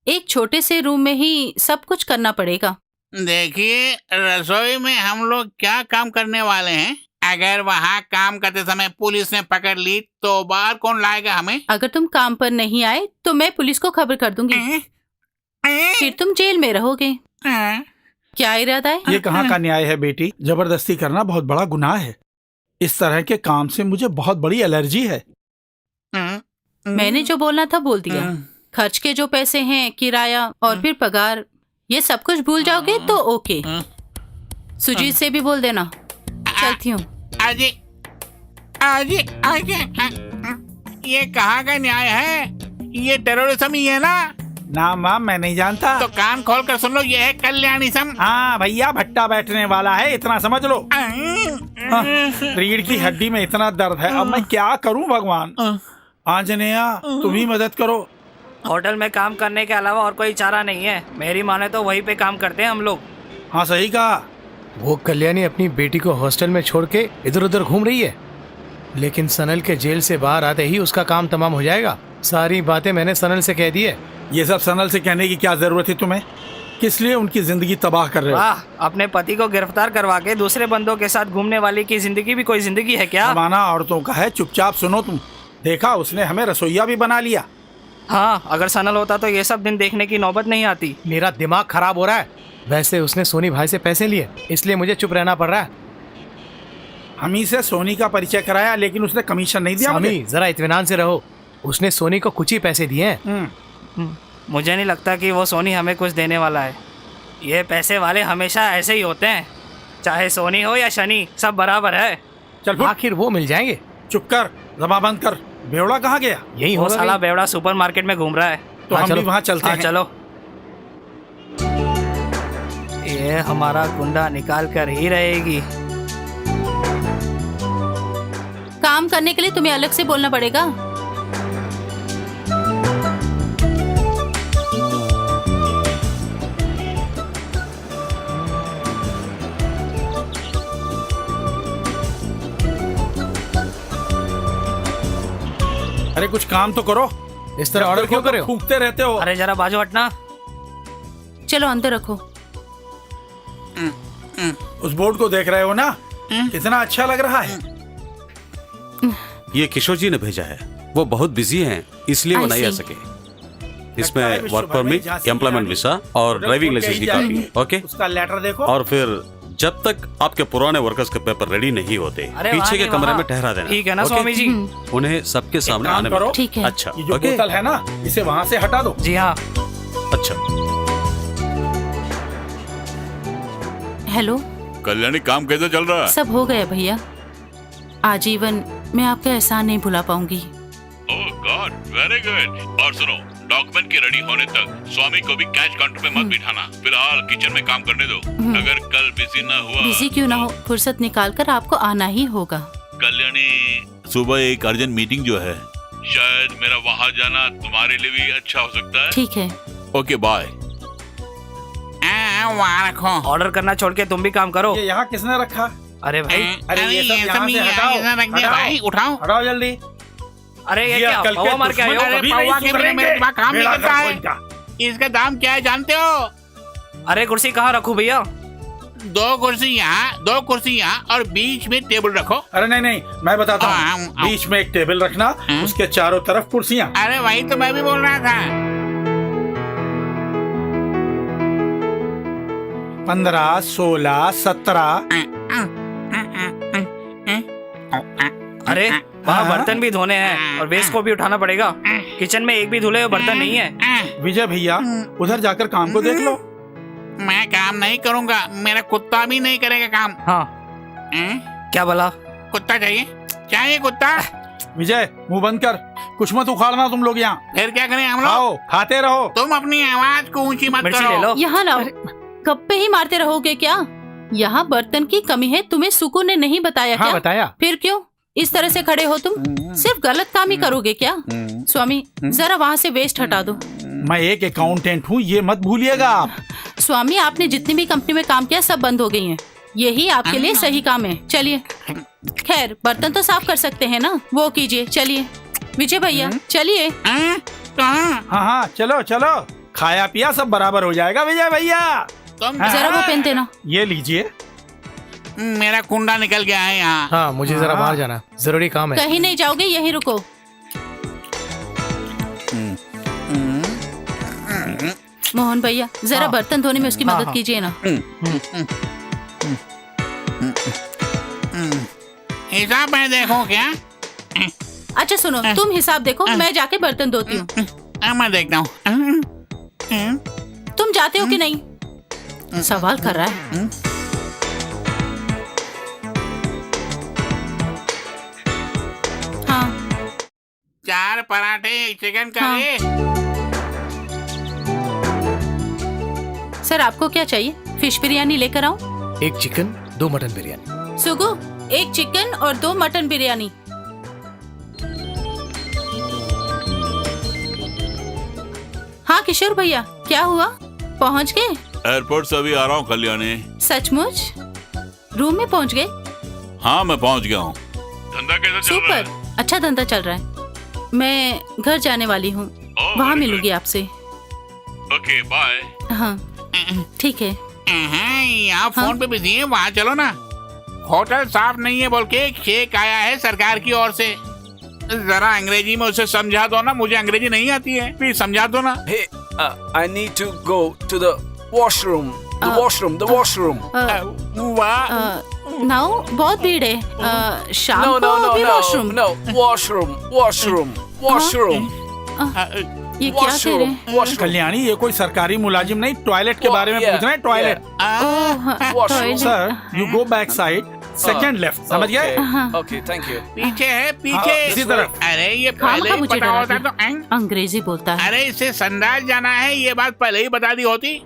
एक छोटे से रूम में ही सब कुछ करना पड़ेगा। देखिए, रसोई में हम लोग क्या काम करने वाले हैं? अगर वहाँ काम करते समय पुलिस ने पकड़ ली तो बाहर कौन लाएगा हमें? अगर तुम काम पर नहीं आए तो मैं पुलिस को खबर कर दूंगी, फिर तुम जेल में रहोगे। क्या इरादा है? ये कहाँ का न्याय है बेटी? जबरदस्ती करना बहुत बड़ा गुनाह है। इस तरह के काम से मुझे बहुत बड़ी एलर्जी है। मैंने जो बोलना था बोल दिया। खर्च के जो पैसे हैं, किराया और फिर पगार, ये सब कुछ भूल जाओगे तो ओके। सुजीत से भी बोल देना। चलती हूँ। आजी, आजी, आजी, ये कहाँ का न्याय है? ये टेररिज्म ही है ना? ना माँ, मैं नहीं जानता। तो कान खोल कर सुन लो, ये है कल्याणीसम। हाँ भैया, भट्टा बैठने वाला है, इतना समझ लो। रीढ़ की हड्डी में इतना दर्द है, अब मैं क्या करूँ भगवान? आंजनेया तुम ही मदद करो। होटल में काम करने के अलावा और कोई चारा नहीं है। मेरी माने तो वहीं पे काम करते हैं हम लोग। हाँ सही कहा। वो कल्याणी अपनी बेटी को हॉस्टल में छोड़ के इधर उधर घूम रही है, लेकिन सनल के जेल से बाहर आते ही उसका काम तमाम हो जाएगा। सारी बातें मैंने सनल से कह दी है। ये सब सनल से कहने की क्या जरूरत है तुम्हें? किस लिए उनकी जिंदगी तबाह कर रहे हो? वाह, अपने पति को गिरफ्तार करवा के दूसरे बंदों के साथ घूमने वाली की जिंदगी भी कोई जिंदगी है क्या? जमाना औरतों का है, चुपचाप सुनो तुम। देखा उसने हमें रसोईया भी बना लिया। हाँ, अगर सनल होता तो ये सब दिन देखने की नौबत नहीं आती। मेरा दिमाग खराब हो रहा है। वैसे उसने सोनी भाई से पैसे लिए, इसलिए मुझे चुप रहना पड़ रहा है। हम ही से सोनी का परिचय कराया, लेकिन उसने कमीशन नहीं दिया मुझे। जरा इत्मीनान से रहो। उसने सोनी को कुछ ही पैसे दिए हैं। मुझे नहीं लगता कि वो सोनी हमें कुछ देने वाला है। ये पैसे वाले हमेशा ऐसे ही होते हैं, चाहे सोनी हो या शनि, सब बराबर है। चल आखिर वो मिल जाएंगे। चुप कर, जबान बंद कर। बेवड़ा कहाँ गया? यही वो साला बेवड़ा सुपरमार्केट में घूम रहा है। तो हम भी वहाँ चलते हैं। चलो। ये हमारा गुंडा निकाल कर ही रहेगी। काम करने के लिए तुम्हें अलग से बोलना पड़ेगा। अरे कुछ काम तो करो। इस तरह ऑर्डर क्यों कर रहे हो? फूकते रहते हो। अरे जरा बाजू हटना। चलो अंदर रखो। उस बोर्ड को देख रहे हो ना, कितना अच्छा लग रहा है। ये किशोर जी ने भेजा है। वो बहुत बिजी हैं, इसलिए वो नहीं आ सके। इसमें वर्क परमिट, एम्प्लॉयमेंट वीसा और ड्राइविंग लाइसेंस की कॉपी है। ओके, उसका लेटर देखो। और फिर जब तक आपके पुराने वर्कर्स के पेपर रेडी नहीं होते, पीछे के कमरे में ठहरा देना। ठीक है ना स्वामी जी? उन्हें सबके सामने आने करो। ठीक है। अच्छा, ये जो बोतल है ना, इसे वहाँ से हटा दो। जी हाँ। अच्छा। हेलो कल्याणी, काम कैसे चल रहा है? सब हो गया भैया। आजीवन मैं आपका एहसान नहीं भुला पाऊंगी। ओह गॉड, वेरी गुड। और सुनो, डॉक्यूमेंट के रेडी होने तक स्वामी को भी कैश काउंटर पे मत बिठाना। फिलहाल किचन में काम करने दो। अगर कल बिजी ना हुआ, बिजी क्यों ना हो, फुर्सत निकाल कर आपको आना ही होगा। कल्याणी, सुबह एक अर्जेंट मीटिंग जो है, शायद मेरा वहाँ जाना तुम्हारे लिए भी अच्छा हो सकता है। ठीक है। Okay bye. वहाँ रखो। ऑर्डर करना छोड़ के तुम भी काम करो। ये यहाँ किसने रखा? अरे भाई, अरे ये सब यहाँ से हटाओ। भाई उठाओ, हटाओ जल्दी। अरे ये क्या पौवा मार के आए हो? अरे पौवा के मेरे दिमाग काम नहीं करता है। इसका दाम क्या है जानते हो? अरे कुर्सी कहाँ रखूं भैया? 2 कुर्सी यहाँ और बीच में टेबल रखो। अरे नहीं, मैं बताता हूँ। बीच में एक टेबल रखना, उसके चारों तरफ कुर्सियाँ। अरे वही तो मैं भी बोल रहा था। 15, 16, 17। अरे वहाँ बर्तन भी धोने हैं और वेस्ट को भी उठाना पड़ेगा। किचन में एक भी धुले हुए बर्तन नहीं है। विजय भैया, उधर जाकर काम को देख लो। मैं काम नहीं करूँगा, मेरा कुत्ता भी नहीं करेगा काम। हाँ। क्या बोला? कुत्ता चाहिए कुत्ता। विजय, मुंह बंद कर। कुछ मत उखाड़ना तुम लोग यहाँ। फिर क्या करें हम लोग? खाओ, खाते रहो। तुम अपनी आवाज को ऊंची मत करो। यहाँ लाओ। गप्पे ही मारते रहोगे क्या? यहाँ बर्तन की कमी है, तुम्हें सुकू ने नहीं बताया क्या? बताया। फिर क्यों इस तरह से खड़े हो तुम? सिर्फ गलत काम ही करोगे क्या? स्वामी जरा वहाँ से वेस्ट हटा दो। मैं एक अकाउंटेंट हूँ, ये मत भूलिएगा आप। स्वामी आपने जितनी भी कंपनी में काम किया सब बंद हो गई हैं। यही आपके लिए सही काम है। चलिए, खैर बर्तन तो साफ कर सकते हैं ना, वो कीजिए। चलिए विजय भैया, चलिए। हाँ, चलो चलो। खाया पिया सब बराबर हो जाएगा विजय भैया। जरा वो पेन देना। ये लीजिए। मेरा कुंडा निकल गया है यहाँ। हाँ, मुझे जरा बाहर जाना, जरूरी काम है। कहीं नहीं जाओगे, यहीं रुको। मोहन भैया जरा बर्तन धोने में उसकी मदद कीजिए ना। हिसाब मैं देखूं क्या? अच्छा सुनो, तुम हिसाब देखो, मैं जाके बर्तन धोती हूँ। मैं देखता हूँ। तुम जाते हो कि नहीं? सवाल कर रहा है। हाँ। 4 पराठे, चिकन करी। सर आपको क्या चाहिए? फिश बिरयानी लेकर आऊं? 1 चिकन 2 मटन बिरयानी। सुगु 1 चिकन और 2 मटन बिरयानी। हाँ किशोर भैया, क्या हुआ? पहुँच गए? एयरपोर्ट से अभी आ रहा हूँ कल्याणी। सचमुच? रूम में पहुँच गए? हाँ मैं पहुँच गया हूँ। धंधा कैसा चल रहा है? सुपर, अच्छा धंधा चल रहा है। मैं घर जाने वाली हूँ, वहाँ मिलूंगी आपसे। Okay bye. हाँ ठीक है। आप फोन पे बिजी हैं, वहाँ चलो ना। होटल साफ नहीं है बोल के एक चेक आया है सरकार की ओर से। जरा अंग्रेजी में उसे समझा दो ना, मुझे अंग्रेजी नहीं आती है, प्लीज समझा दो ना। Hey, I need to go to the washroom. The washroom. Now बहुत भीड़ है। शाम को अभी वॉशरूम। No, washroom. ये क्या कह रहे हैं? कल्याणी, ये कोई सरकारी मुलाजिम नहीं, टॉयलेट के बारे में पूछ रहे हैं। Toilet. Sir you go back side, second left, समझ गए? Okay, thank you. पीछे है, पीछे इसी तरफ। अरे ये पहले ही पता होता तो अंग्रेजी बोलता है। अरे इसे संडास जाना है, ये बात पहले ही बता दी होती।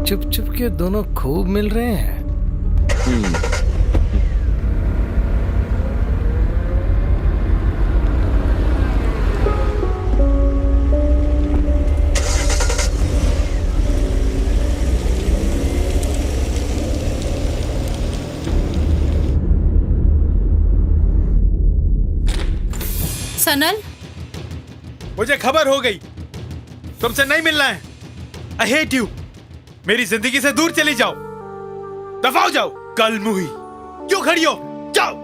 चुप चुप के दोनों खूब मिल रहे हैं। सनल, मुझे खबर हो गई, तुमसे नहीं मिलना है। I hate you. मेरी जिंदगी से दूर चली जाओ, दफा हो जाओ। कल मुही क्यों खड़ी हो? जाओ,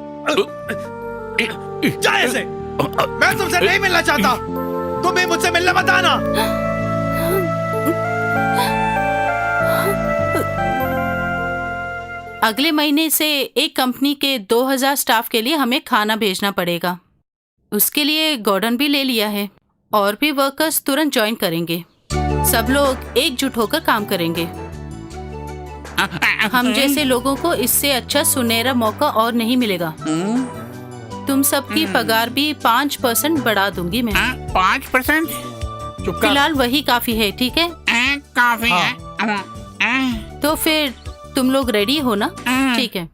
जाओ ऐसे। मैं तुमसे नहीं मिलना चाहता, तुम भी मुझसे मिलने मत आना। अगले महीने से एक कंपनी के 2000 स्टाफ के लिए हमें खाना भेजना पड़ेगा। उसके लिए गॉर्डन भी ले लिया है और भी वर्कर्स तुरंत ज्वाइन करेंगे। सब लोग एकजुट होकर काम करेंगे। हम जैसे लोगों को इससे अच्छा सुनहरा मौका और नहीं मिलेगा। तुम सबकी पगार भी 5% बढ़ा दूंगी मैं। 5%? फिलहाल वही काफी है, ठीक है? काफी है। तो फिर तुम लोग रेडी हो ना? ठीक है।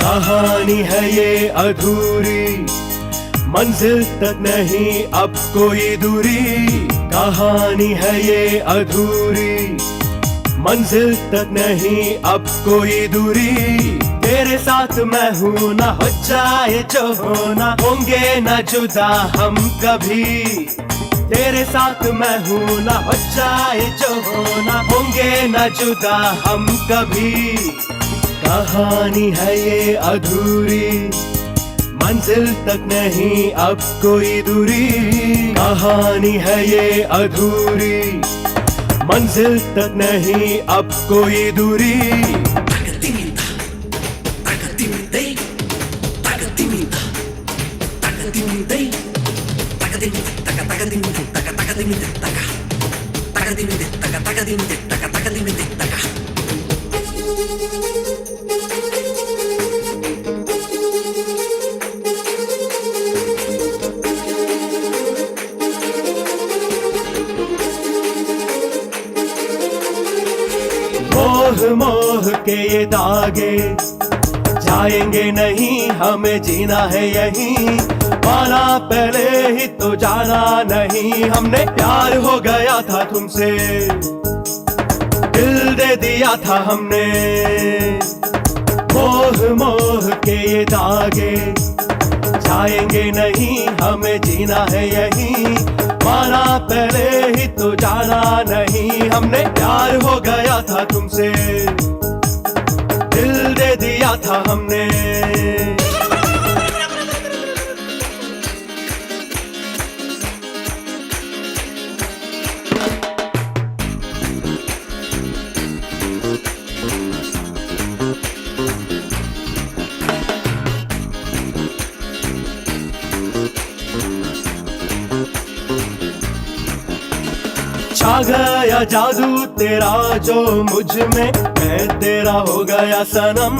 कहानी है ये अधूरी, मंजिल तक नहीं अब कोई दूरी। कहानी है ये अधूरी, मंजिल तक नहीं अब कोई दूरी। तेरे साथ मैं हूँ ना, हो जाए जो होना, होंगे ना जुदा हम कभी। तेरे साथ मैं हूँ ना, हो जाए जो होना, होंगे ना जुदा हम कभी। कहानी है ये अधूरी, मंजिल तक नहीं अब कोई दूरी। कहानी है ये अधूरी, मंजिल तक नहीं अब कोई दूरी। मोह मोह के ये दागे जाएंगे नहीं, हमें जीना है यहीं। पाना पहले ही तो जाना नहीं, हमने प्यार हो गया था तुमसे, दिल दे दिया था हमने। मोह मोह के ये दागे जाएंगे नहीं, हमें जीना है यहीं। माना पहले ही तो जाना नहीं, हमने प्यार हो गया था तुमसे, दिल दे दिया था हमने। छा गया जादू तेरा जो मुझ में, मैं तेरा हो गया सनम।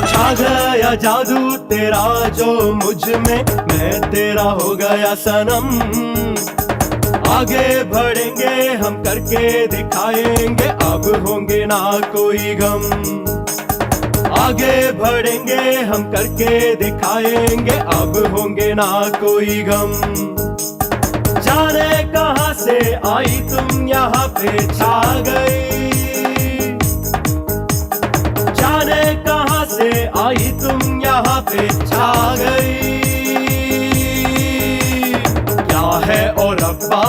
छा गया जादू तेरा जो मुझ में, मैं तेरा हो गया सनम। आगे बढ़ेंगे हम करके दिखाएंगे, अब होंगे ना कोई गम। आगे बढ़ेंगे हम करके दिखाएंगे, अब होंगे ना कोई गम। जाने कहां से आई तुम यहाँ पे छा गई, जाने कहां से आई तुम यहाँ पे छा गई। क्या है ओ रब्बा,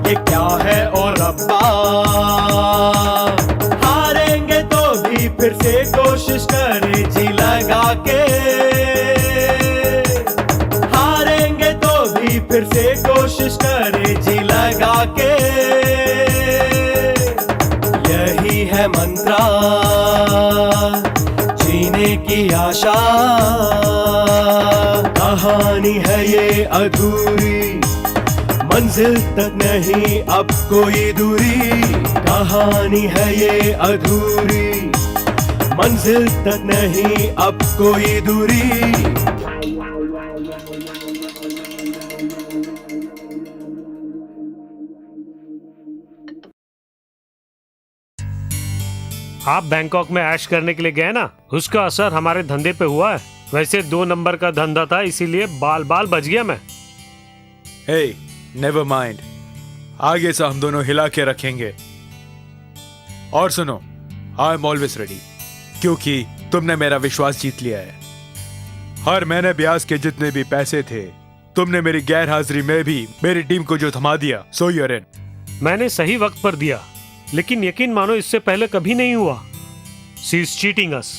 ये क्या है ओ रब्बा। हारेंगे तो भी फिर से कोशिश करे जी लगा के, हारेंगे तो भी फिर से कोशिश करे जी लगा के। यही है मंत्रा जीने की आशा, कहानी है ये अधूरी, मंजिल तक नहीं अब कोई दूरी। कहानी है ये अधूरी, मंजिल तक नहीं अब कोई दूरी। आप बैंकॉक में ऐश करने के लिए गए ना, उसका असर हमारे धंधे पे हुआ है। वैसे 2 नंबर का धंधा था, इसीलिए बाल बाल बच गया मैं। हे, नेवर माइंड, आगे से हम दोनों हिला के रखेंगे। और सुनो, आई एम ऑलवेज रेडी, क्योंकि तुमने मेरा विश्वास जीत लिया है। हर महीने ब्याज के जितने भी पैसे थे, तुमने मेरी गैर हाजिरी में भी मेरी टीम को जो थमा दिया, सो यूर इन। मैंने सही वक्त पर दिया, लेकिन यकीन मानो इससे पहले कभी नहीं हुआ। शी इज चीटिंग अस।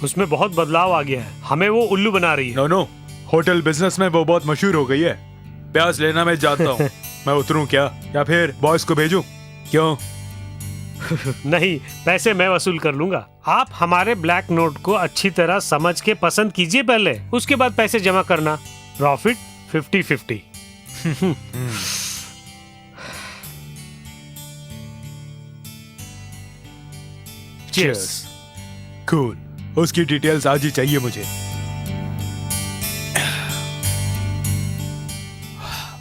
उसमें बहुत बदलाव आ गया है, हमें वो उल्लू बना रही है। नो नो, होटल बिजनेस में वो बहुत मशहूर हो गई है। ब्याज लेना मैं जानता हूँ। मैं उतरूं क्या, या फिर बॉयज को भेजूं? क्यों? नहीं, पैसे मैं वसूल कर लूंगा। आप हमारे ब्लैक नोट को अच्छी तरह समझ के पसंद कीजिए पहले, उसके बाद पैसे जमा करना। प्रॉफिट 50-50। Cheers. Cool. उसकी डिटेल्स आज ही चाहिए मुझे।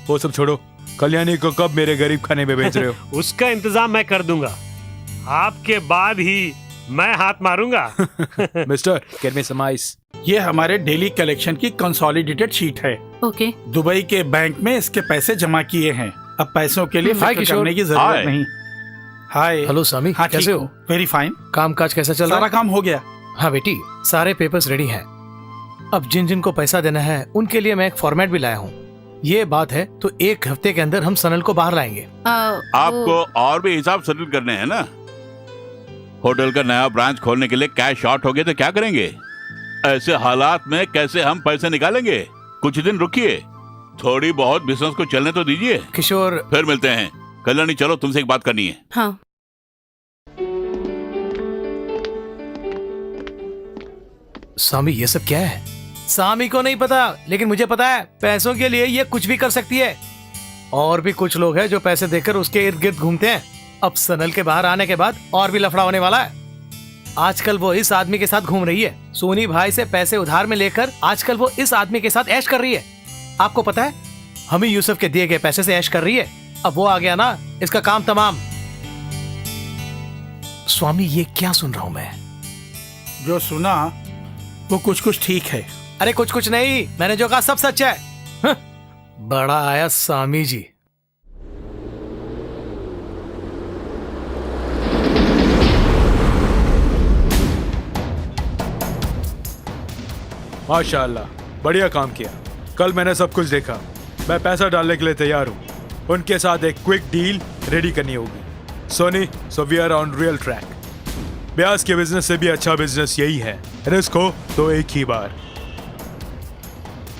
वो सब छोड़ो, कल्याणी को कब मेरे गरीब खाने में भेज रहे हो? उसका इंतजाम मैं कर दूंगा, आपके बाद ही मैं हाथ मारूंगा। Mister, get me some ice. ये हमारे डेली कलेक्शन की कंसोलिडेटेड शीट है। ओके। दुबई के बैंक में इसके पैसे जमा किए हैं। अब पैसों के लिए हाय फिक्र किशोर। करने की जरूरत नहीं। हाय। हेलो सामी, हाँ, कैसे हो? Very fine. काम काज कैसा चल रहा सारा है? काम हो गया। हाँ बेटी, सारे पेपर्स रेडी हैं। अब जिन जिन को पैसा देना है उनके लिए मैं एक फॉर्मेट भी लाया हूँ। ये बात है तो 1 हफ्ते के अंदर हम सनल को बाहर लाएंगे। आपको और भी हिसाब सेटल करने हैं ना? होटल का नया ब्रांच खोलने के लिए कैश शॉर्ट हो गए तो क्या करेंगे? ऐसे हालात में कैसे हम पैसे निकालेंगे? कुछ दिन रुकिए, थोड़ी बहुत बिजनेस को चलने तो दीजिए। किशोर, फिर मिलते हैं। कल्याणी, चलो, तुमसे एक बात करनी है। हाँ। सामी, ये सब क्या है? सामी को नहीं पता, लेकिन मुझे पता है। पैसों के लिए ये कुछ भी कर सकती है। और भी कुछ लोग हैं जो पैसे देकर उसके इर्द गिर्द घूमते हैं। अब सनल के बाहर आने के बाद और भी लफड़ा होने वाला है। आजकल वो इस आदमी के साथ घूम रही है। सोनी भाई से पैसे उधार में लेकर आजकल वो इस आदमी के साथ ऐश कर रही है। आपको पता है, हम ही यूसुफ के दिए गए पैसे से ऐश कर रही है। अब वो आ गया ना, इसका काम तमाम। स्वामी, ये क्या सुन रहा हूं मैं? जो सुना वो कुछ कुछ ठीक है। अरे कुछ कुछ नहीं, मैंने जो कहा सब सच है। बड़ा आया स्वामी जी। माशाल्लाह, बढ़िया काम किया। कल मैंने सब कुछ देखा। मैं पैसा डालने के लिए तैयार हूँ। उनके साथ एक क्विक डील रेडी करनी होगी। Soni, so we are on real track. ब्याज के बिजनेस से भी अच्छा बिजनेस यही है। रिस्क हो तो एक ही बार।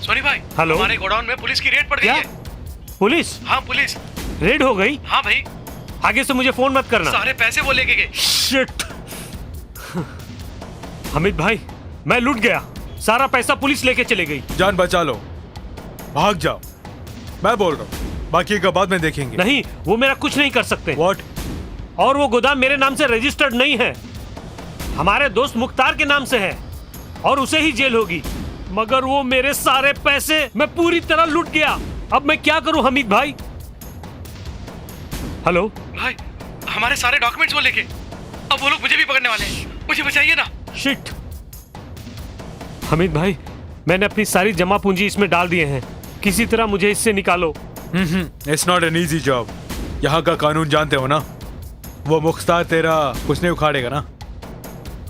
सोनी भाई, हेलो। हमारे गोडाउन में पुलिस की रेड पड़ गई है। पुलिस? हाँ, पुलिस रेड हो गई? हाँ भाई। आगे से मुझे फोन मत करना। सारे पैसे वो लेके गए। शिट। हमिद भाई, मैं लूट गया। सारा पैसा पुलिस लेके चले गई। जान बचा लो, भाग जाओ। मैं बोल रहा हूँ, बाकी का बाद में देखेंगे। नहीं, वो मेरा कुछ नहीं कर सकते। What? और वो गोदाम मेरे नाम से रजिस्टर्ड नहीं है, हमारे दोस्त मुख्तार के नाम से है और उसे ही जेल होगी। मगर वो मेरे सारे पैसे मैं पूरी तरह लूट गया। अब मैं क्या करूं हमीद भाई? हेलो भाई, हमारे सारे डॉक्यूमेंट्स वो लेके, अब वो लोग मुझे भी पकड़ने वाले हैं, मुझे बचाइए ना। शिट हमीद भाई, मैंने अपनी सारी जमा पूंजी इसमें डाल दिए हैं, किसी तरह मुझे इससे निकालो। It's not an easy job. यहाँ का कानून जानते हो ना, वो मुख्तार तेरा कुछ नहीं उखाड़ेगा ना।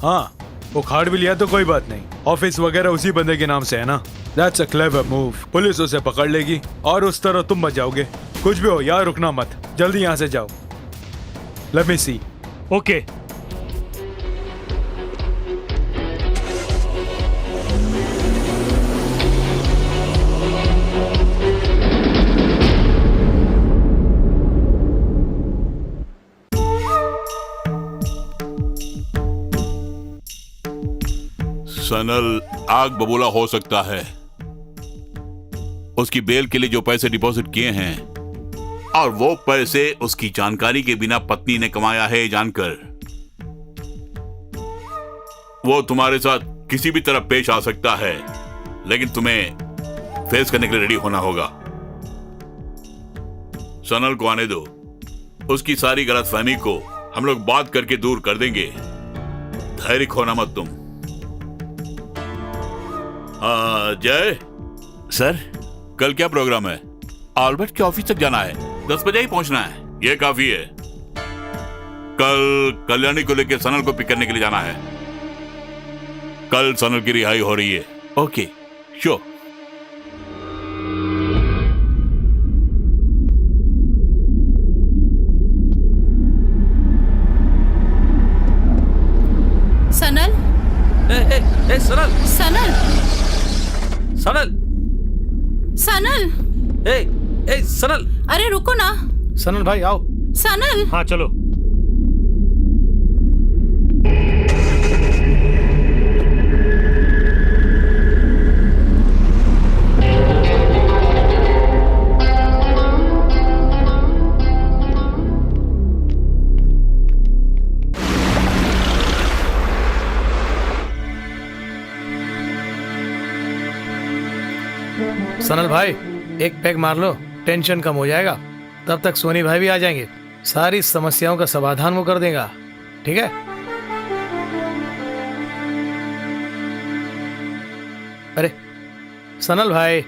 हाँ, उखाड़ भी लिया तो कोई बात नहीं, ऑफिस वगैरह उसी बंदे के नाम से है ना। That's a clever move. Police उसे पकड़ लेगी और उस तरह तुम बच जाओगे। कुछ भी हो यार, रुकना मत, जल्दी यहाँ से जाओ। लेट मी सी। ओके। सनल आग बबूला हो सकता है। उसकी बेल के लिए जो पैसे डिपॉजिट किए हैं, और वो पैसे उसकी जानकारी के बिना पत्नी ने कमाया है जानकर, वो तुम्हारे साथ किसी भी तरह पेश आ सकता है, लेकिन तुम्हें फेस करने के लिए रेडी होना होगा। सनल को आने दो, उसकी सारी गलतफहमी को हम लोग बात करके दूर कर देंगे। धैर्य खोना मत तुम। जय सर, कल क्या प्रोग्राम है? आल्बर्ट के ऑफिस तक जाना है, 10 बजे ही पहुंचना है। ये काफी है। कल कल्याणी को लेकर सनल को पिक करने के लिए जाना है। कल सनल की रिहाई हो रही है। Okay, sure. सनल, ए, सनल, सनल, सनल, सनल, ए, सनल, अरे रुको ना। सनल भाई आओ। सनल, हाँ चलो। सनल भाई, एक पैग मार लो, टेंशन कम हो जाएगा। तब तक सोनी भाई भी आ जाएंगे, सारी समस्याओं का समाधान वो कर देगा। ठीक है? अरे सनल भाई,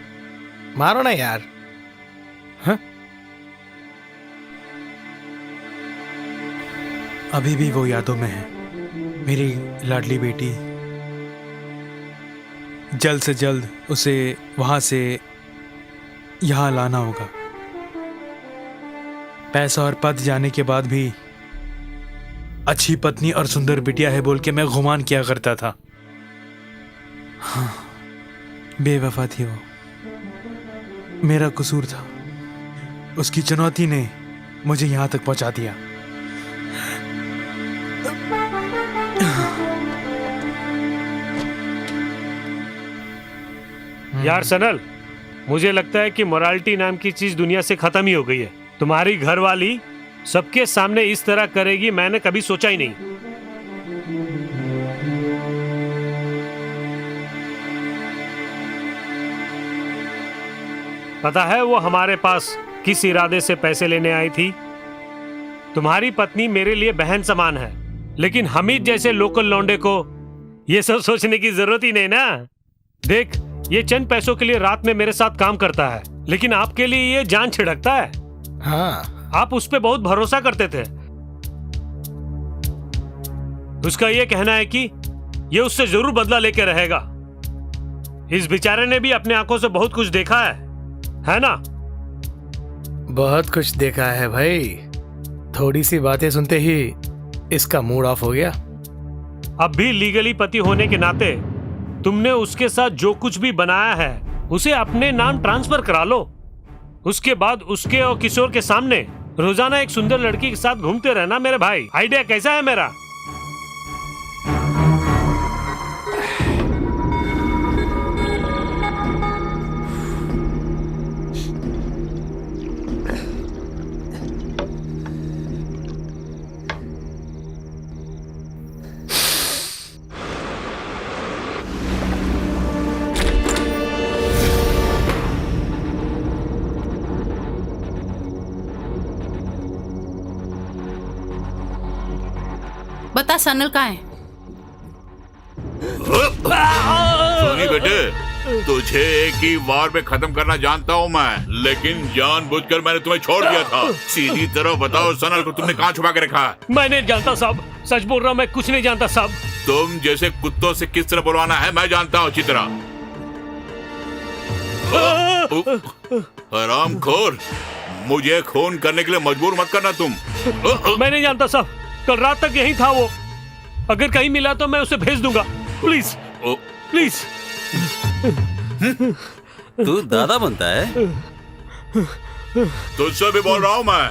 मारो ना यार। हाँ? अभी भी वो यादों में है, मेरी लाडली बेटी। जल्द से जल्द उसे वहां से यहाँ लाना होगा। पैसा और पद जाने के बाद भी अच्छी पत्नी और सुंदर बिटिया है बोल के मैं गुमान किया करता था। हाँ, बेवफा थी वो, मेरा कसूर था। उसकी चुनौती ने मुझे यहाँ तक पहुँचा दिया। यार सनल, मुझे लगता है कि मोरालिटी नाम की चीज दुनिया से खत्म ही हो गई है। तुम्हारी घरवाली सबके सामने इस तरह करेगी, मैंने कभी सोचा ही नहीं। पता है वो हमारे पास किस इरादे से पैसे लेने आई थी? तुम्हारी पत्नी मेरे लिए बहन समान है, लेकिन हमीद जैसे लोकल लौंडे को ये सब सोचने की जरूरत ही नहीं ना। देख, ये चंद पैसों के लिए रात में मेरे साथ काम करता है, लेकिन आपके लिए ये जान छिड़कता है। हाँ, आप उस पे बहुत भरोसा करते थे। उसका ये कहना है कि ये उससे जरूर बदला लेके रहेगा। इस बेचारे ने भी अपने आंखों से बहुत कुछ देखा है ना? बहुत कुछ देखा है भाई। थोड़ी सी बातें सुनते ही इसका मूड ऑफ हो गया। अब भी लीगली पति होने के नाते तुमने उसके साथ जो कुछ भी बनाया है उसे अपने नाम ट्रांसफर करा लो। उसके बाद उसके और किशोर के सामने रोजाना एक सुंदर लड़की के साथ घूमते रहना मेरे भाई। आइडिया कैसा है मेरा? बता सनल कहाँ है? सोनी बेटे, तुझे एक ही वार में खत्म करना जानता हूँ मैं, लेकिन जानबूझकर मैंने तुम्हें छोड़ दिया था। सीधी तरह बताओ सनल को तुमने कहाँ छुपा के रखा है? मैं नहीं जानता साहब, सच बोल रहा हूँ, मैं कुछ नहीं जानता साहब। तुम जैसे कुत्तों से किस तरह बुलवाना है मैं जानता हूँ अच्छी तरह। हरामखोर, मुझे खून करने के लिए मजबूर मत करना तुम। मैं नहीं जानता साहब, कल रात तक यही था वो। अगर कहीं मिला तो मैं उसे भेज दूंगा, प्लीज प्लीज। तू दादा बनता है? तुझसे भी बोल रहा हूँ मैं।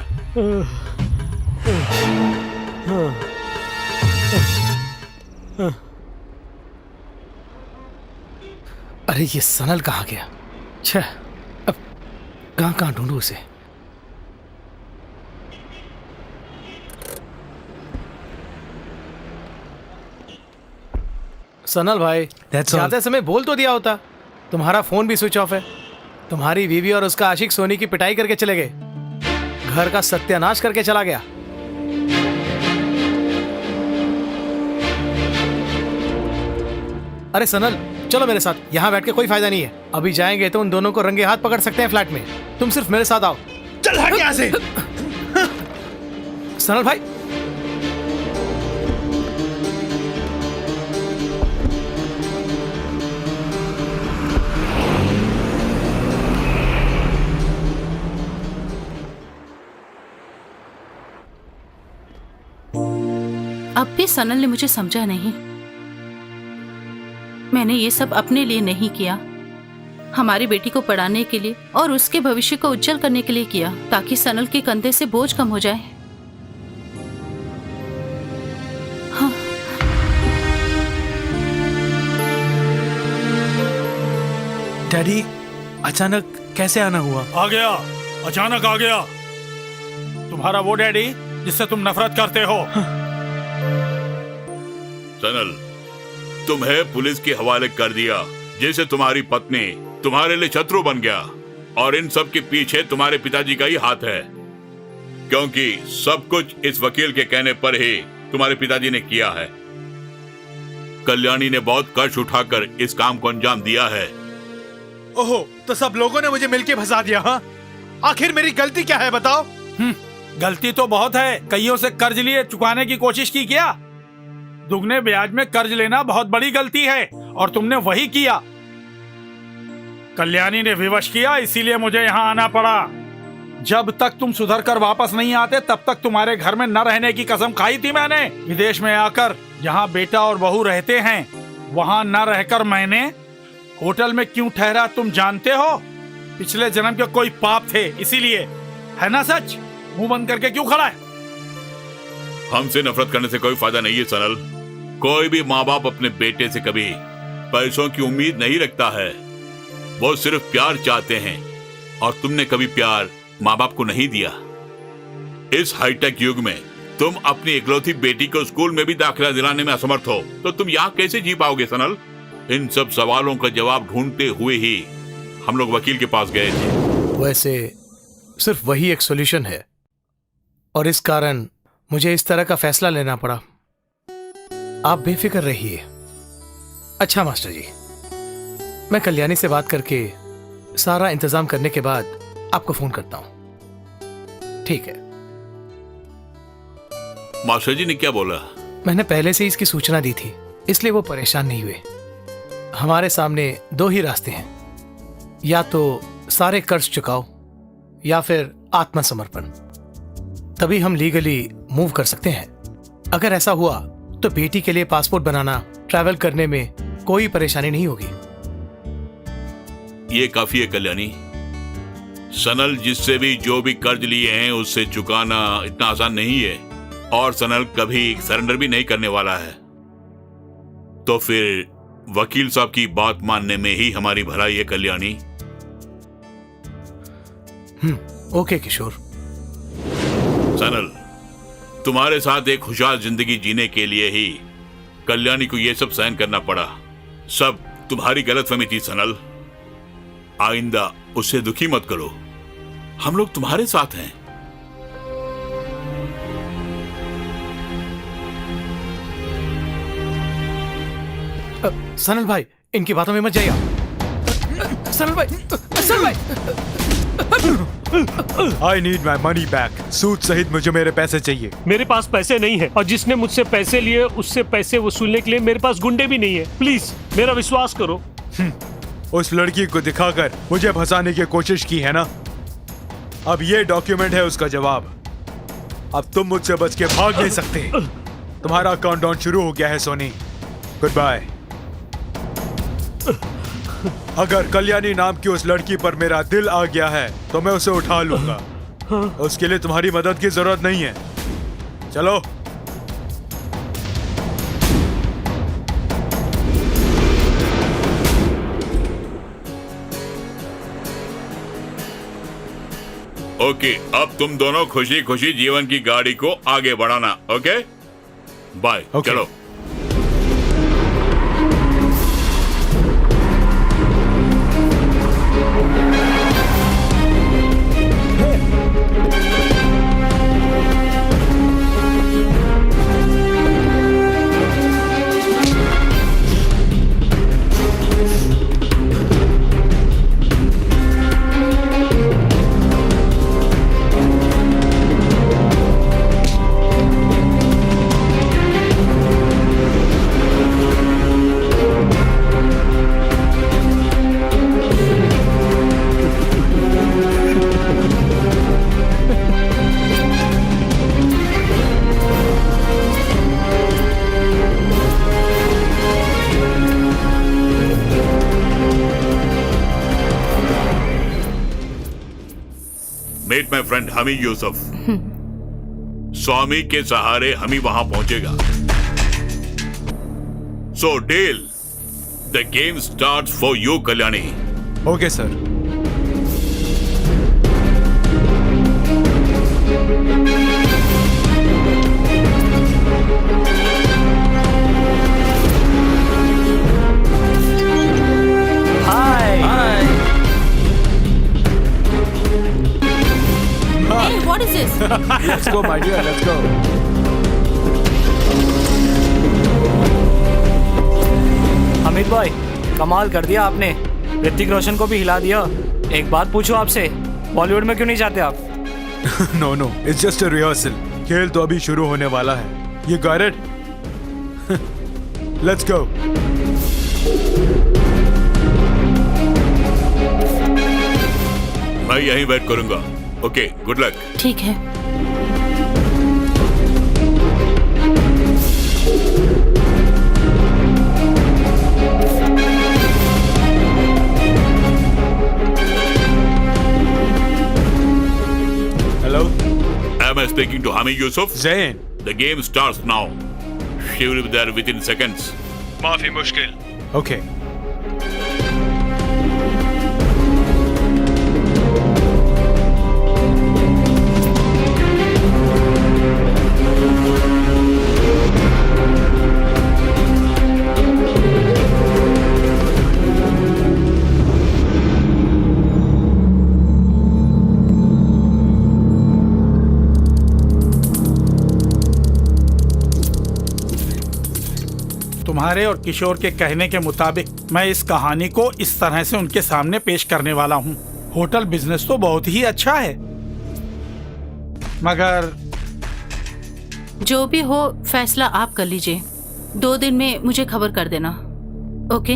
अरे ये सनल कहाँ गया? छह, अब कहाँ ढूंढूं उसे? सनल भाई, जाते समय बोल तो दिया होता। तुम्हारा फोन भी स्विच ऑफ है। तुम्हारी बीवी और उसका आशिक सोनी की पिटाई करके चले गए, घर का सत्यानाश करके चला गया। अरे सनल, चलो मेरे साथ, यहाँ बैठ के कोई फायदा नहीं है। अभी जाएंगे तो उन दोनों को रंगे हाथ पकड़ सकते हैं फ्लैट में। तुम सिर्फ मेरे साथ आओ। चल हट यहाँ से। सनल भाई, अब भी सनल ने मुझे समझा नहीं। मैंने ये सब अपने लिए नहीं किया, हमारी बेटी को पढ़ाने के लिए और उसके भविष्य को उज्जवल करने के लिए किया, ताकि सनल के कंधे से बोझ कम हो जाए। हाँ। डैडी, अचानक कैसे आना हुआ? आ गया, अचानक आ गया। तुम्हारा वो डैडी जिससे तुम नफरत करते हो। सनल, तुम्हें पुलिस के हवाले कर दिया, जैसे तुम्हारी पत्नी तुम्हारे लिए शत्रु बन गया, और इन सब के पीछे तुम्हारे पिताजी का ही हाथ है, क्योंकि सब कुछ इस वकील के कहने पर ही तुम्हारे पिताजी ने किया है। कल्याणी ने बहुत कष्ट उठाकर इस काम को अंजाम दिया है। ओहो, तो सब लोगों ने मुझे मिलके फंसा दिया। हाँ, आखिर मेरी गलती क्या है बताओ? गलती तो बहुत है। कईयों से कर्ज लिए चुकाने की कोशिश की क्या? दुगने ब्याज में कर्ज लेना बहुत बड़ी गलती है, और तुमने वही किया। कल्याणी ने विवश किया, इसीलिए मुझे यहाँ आना पड़ा। जब तक तुम सुधर कर वापस नहीं आते तब तक तुम्हारे घर में न रहने की कसम खाई थी मैंने। विदेश में आकर यहाँ बेटा और बहू रहते हैं, वहाँ न रहकर मैंने होटल में क्यों ठहरा तुम जानते हो? पिछले जन्म के कोई पाप थे, इसीलिए। है ना सच? मुंह बंद करके क्यों खड़ा है? हमसे नफरत करने से कोई फायदा नहीं है सनल। कोई भी माँ बाप अपने बेटे से कभी पैसों की उम्मीद नहीं रखता है, वो सिर्फ प्यार चाहते हैं, और तुमने कभी प्यार माँ बाप को नहीं दिया। इस हाईटेक युग में तुम अपनी इकलौती बेटी को स्कूल में भी दाखिला दिलाने में असमर्थ हो, तो तुम यहाँ कैसे जी पाओगे सनल? इन सब सवालों का जवाब ढूंढते हुए ही हम लोग वकील के पास गए थे। वैसे सिर्फ वही एक सॉल्यूशन है, और इस कारण मुझे इस तरह का फैसला लेना पड़ा। आप बेफिक्र रहिए। अच्छा मास्टर जी, मैं कल्याणी से बात करके सारा इंतजाम करने के बाद आपको फोन करता हूं। ठीक है? मास्टर जी ने क्या बोला? मैंने पहले से ही इसकी सूचना दी थी, इसलिए वो परेशान नहीं हुए। हमारे सामने दो ही रास्ते हैं, या तो सारे कर्ज चुकाओ या फिर आत्मसमर्पण। तभी हम लीगली मूव कर सकते हैं। अगर ऐसा हुआ तो बेटी के लिए पासपोर्ट बनाना, ट्रैवल करने में कोई परेशानी नहीं होगी। ये काफी है कल्याणी। सनल जिससे भी जो भी कर्ज लिए हैं उससे चुकाना इतना आसान नहीं है, और सनल कभी सरेंडर भी नहीं करने वाला है। तो फिर वकील साहब की बात मानने में ही हमारी भलाई है कल्याणी। ओके किशोर। सनल, तुम्हारे साथ एक खुशहाल जिंदगी जीने के लिए ही कल्याणी को यह सब सहन करना पड़ा। सब तुम्हारी गलतफहमी थी सनल। आइंदा उससे दुखी मत करो, हम लोग तुम्हारे साथ हैं। सनल भाई, इनकी बातों में मत जाइए। सनल भाई, सनल भाई। I need my money back. सूद सहित मुझे मेरे पैसे चाहिए। मेरे पास पैसे नहीं है और जिसने मुझसे पैसे लिए उससे पैसे वसूलने के लिए मेरे पास गुंडे भी नहीं है। प्लीज मेरा विश्वास करो। उस लड़की को दिखाकर मुझे फंसाने की कोशिश की है ना, अब ये डॉक्यूमेंट है उसका जवाब। अब तुम मुझसे बच के भाग नहीं सकते। तुम्हारा काउंटडाउन शुरू हो गया है सोनी। Good bye. अगर कल्याणी नाम की उस लड़की पर मेरा दिल आ गया है तो मैं उसे उठा लूंगा। उसके लिए तुम्हारी मदद की जरूरत नहीं है। चलो। ओके, अब तुम दोनों खुशी खुशी जीवन की गाड़ी को आगे बढ़ाना। Okay, bye. चलो। Meet my friend हमी यूसुफ। स्वामी के सहारे हमी वहां पहुंचेगा। So deal. The game starts for you, Kalyani. Okay sir. Hey, what is this? Let's go, my dear. Let's go. Amit भाई, कमाल कर दिया आपने। ऋतिक रोशन को भी हिला दिया। एक बात पूछूं आपसे, बॉलीवुड में क्यों नहीं जाते आप? No, no. It's just a rehearsal. खेल तो अभी शुरू होने वाला है। You got it? Let's go. मैं यहीं वेट करूंगा। Okay, good luck. ठीक है। Hello? Am I speaking to Hami Yusuf? Zain. The game starts now. She will be there within seconds. माफी मुश्किल। Okay. तुम्हारे और किशोर के कहने के मुताबिक मैं इस कहानी को इस तरह से उनके सामने पेश करने वाला हूँ। होटल बिजनेस तो बहुत ही अच्छा है, मगर जो भी हो फैसला आप कर लीजिए। 2 दिन में मुझे खबर कर देना। ओके?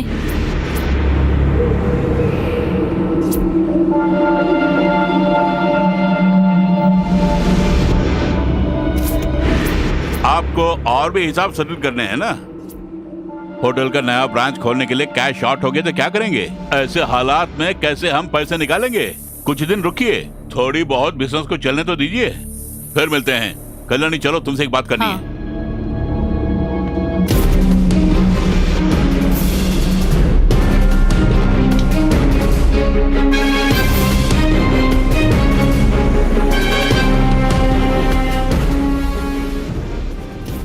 आपको और भी हिसाब सेटल करने हैं ना। होटल का नया ब्रांच खोलने के लिए कैश शॉर्ट हो गया तो क्या करेंगे? ऐसे हालात में कैसे हम पैसे निकालेंगे? कुछ दिन रुकिए, थोड़ी बहुत बिजनेस को चलने तो दीजिए, फिर मिलते हैं। कल्याणी चलो, तुमसे एक बात करनी है।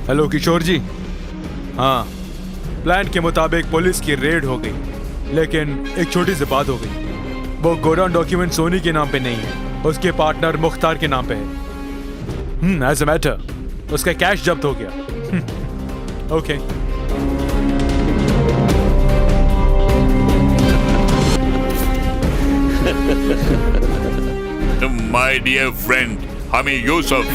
हेलो किशोर जी। हाँ, प्लान के मुताबिक पुलिस की रेड हो गई, लेकिन एक छोटी सी बात हो गई। वो गोडाउन डॉक्यूमेंट सोनी के नाम पे नहीं है, उसके पार्टनर मुख्तार के नाम पे है। एज अ मैटर उसका कैश जब्त हो गया। ओके। माय डियर फ्रेंड हमी यूसुफ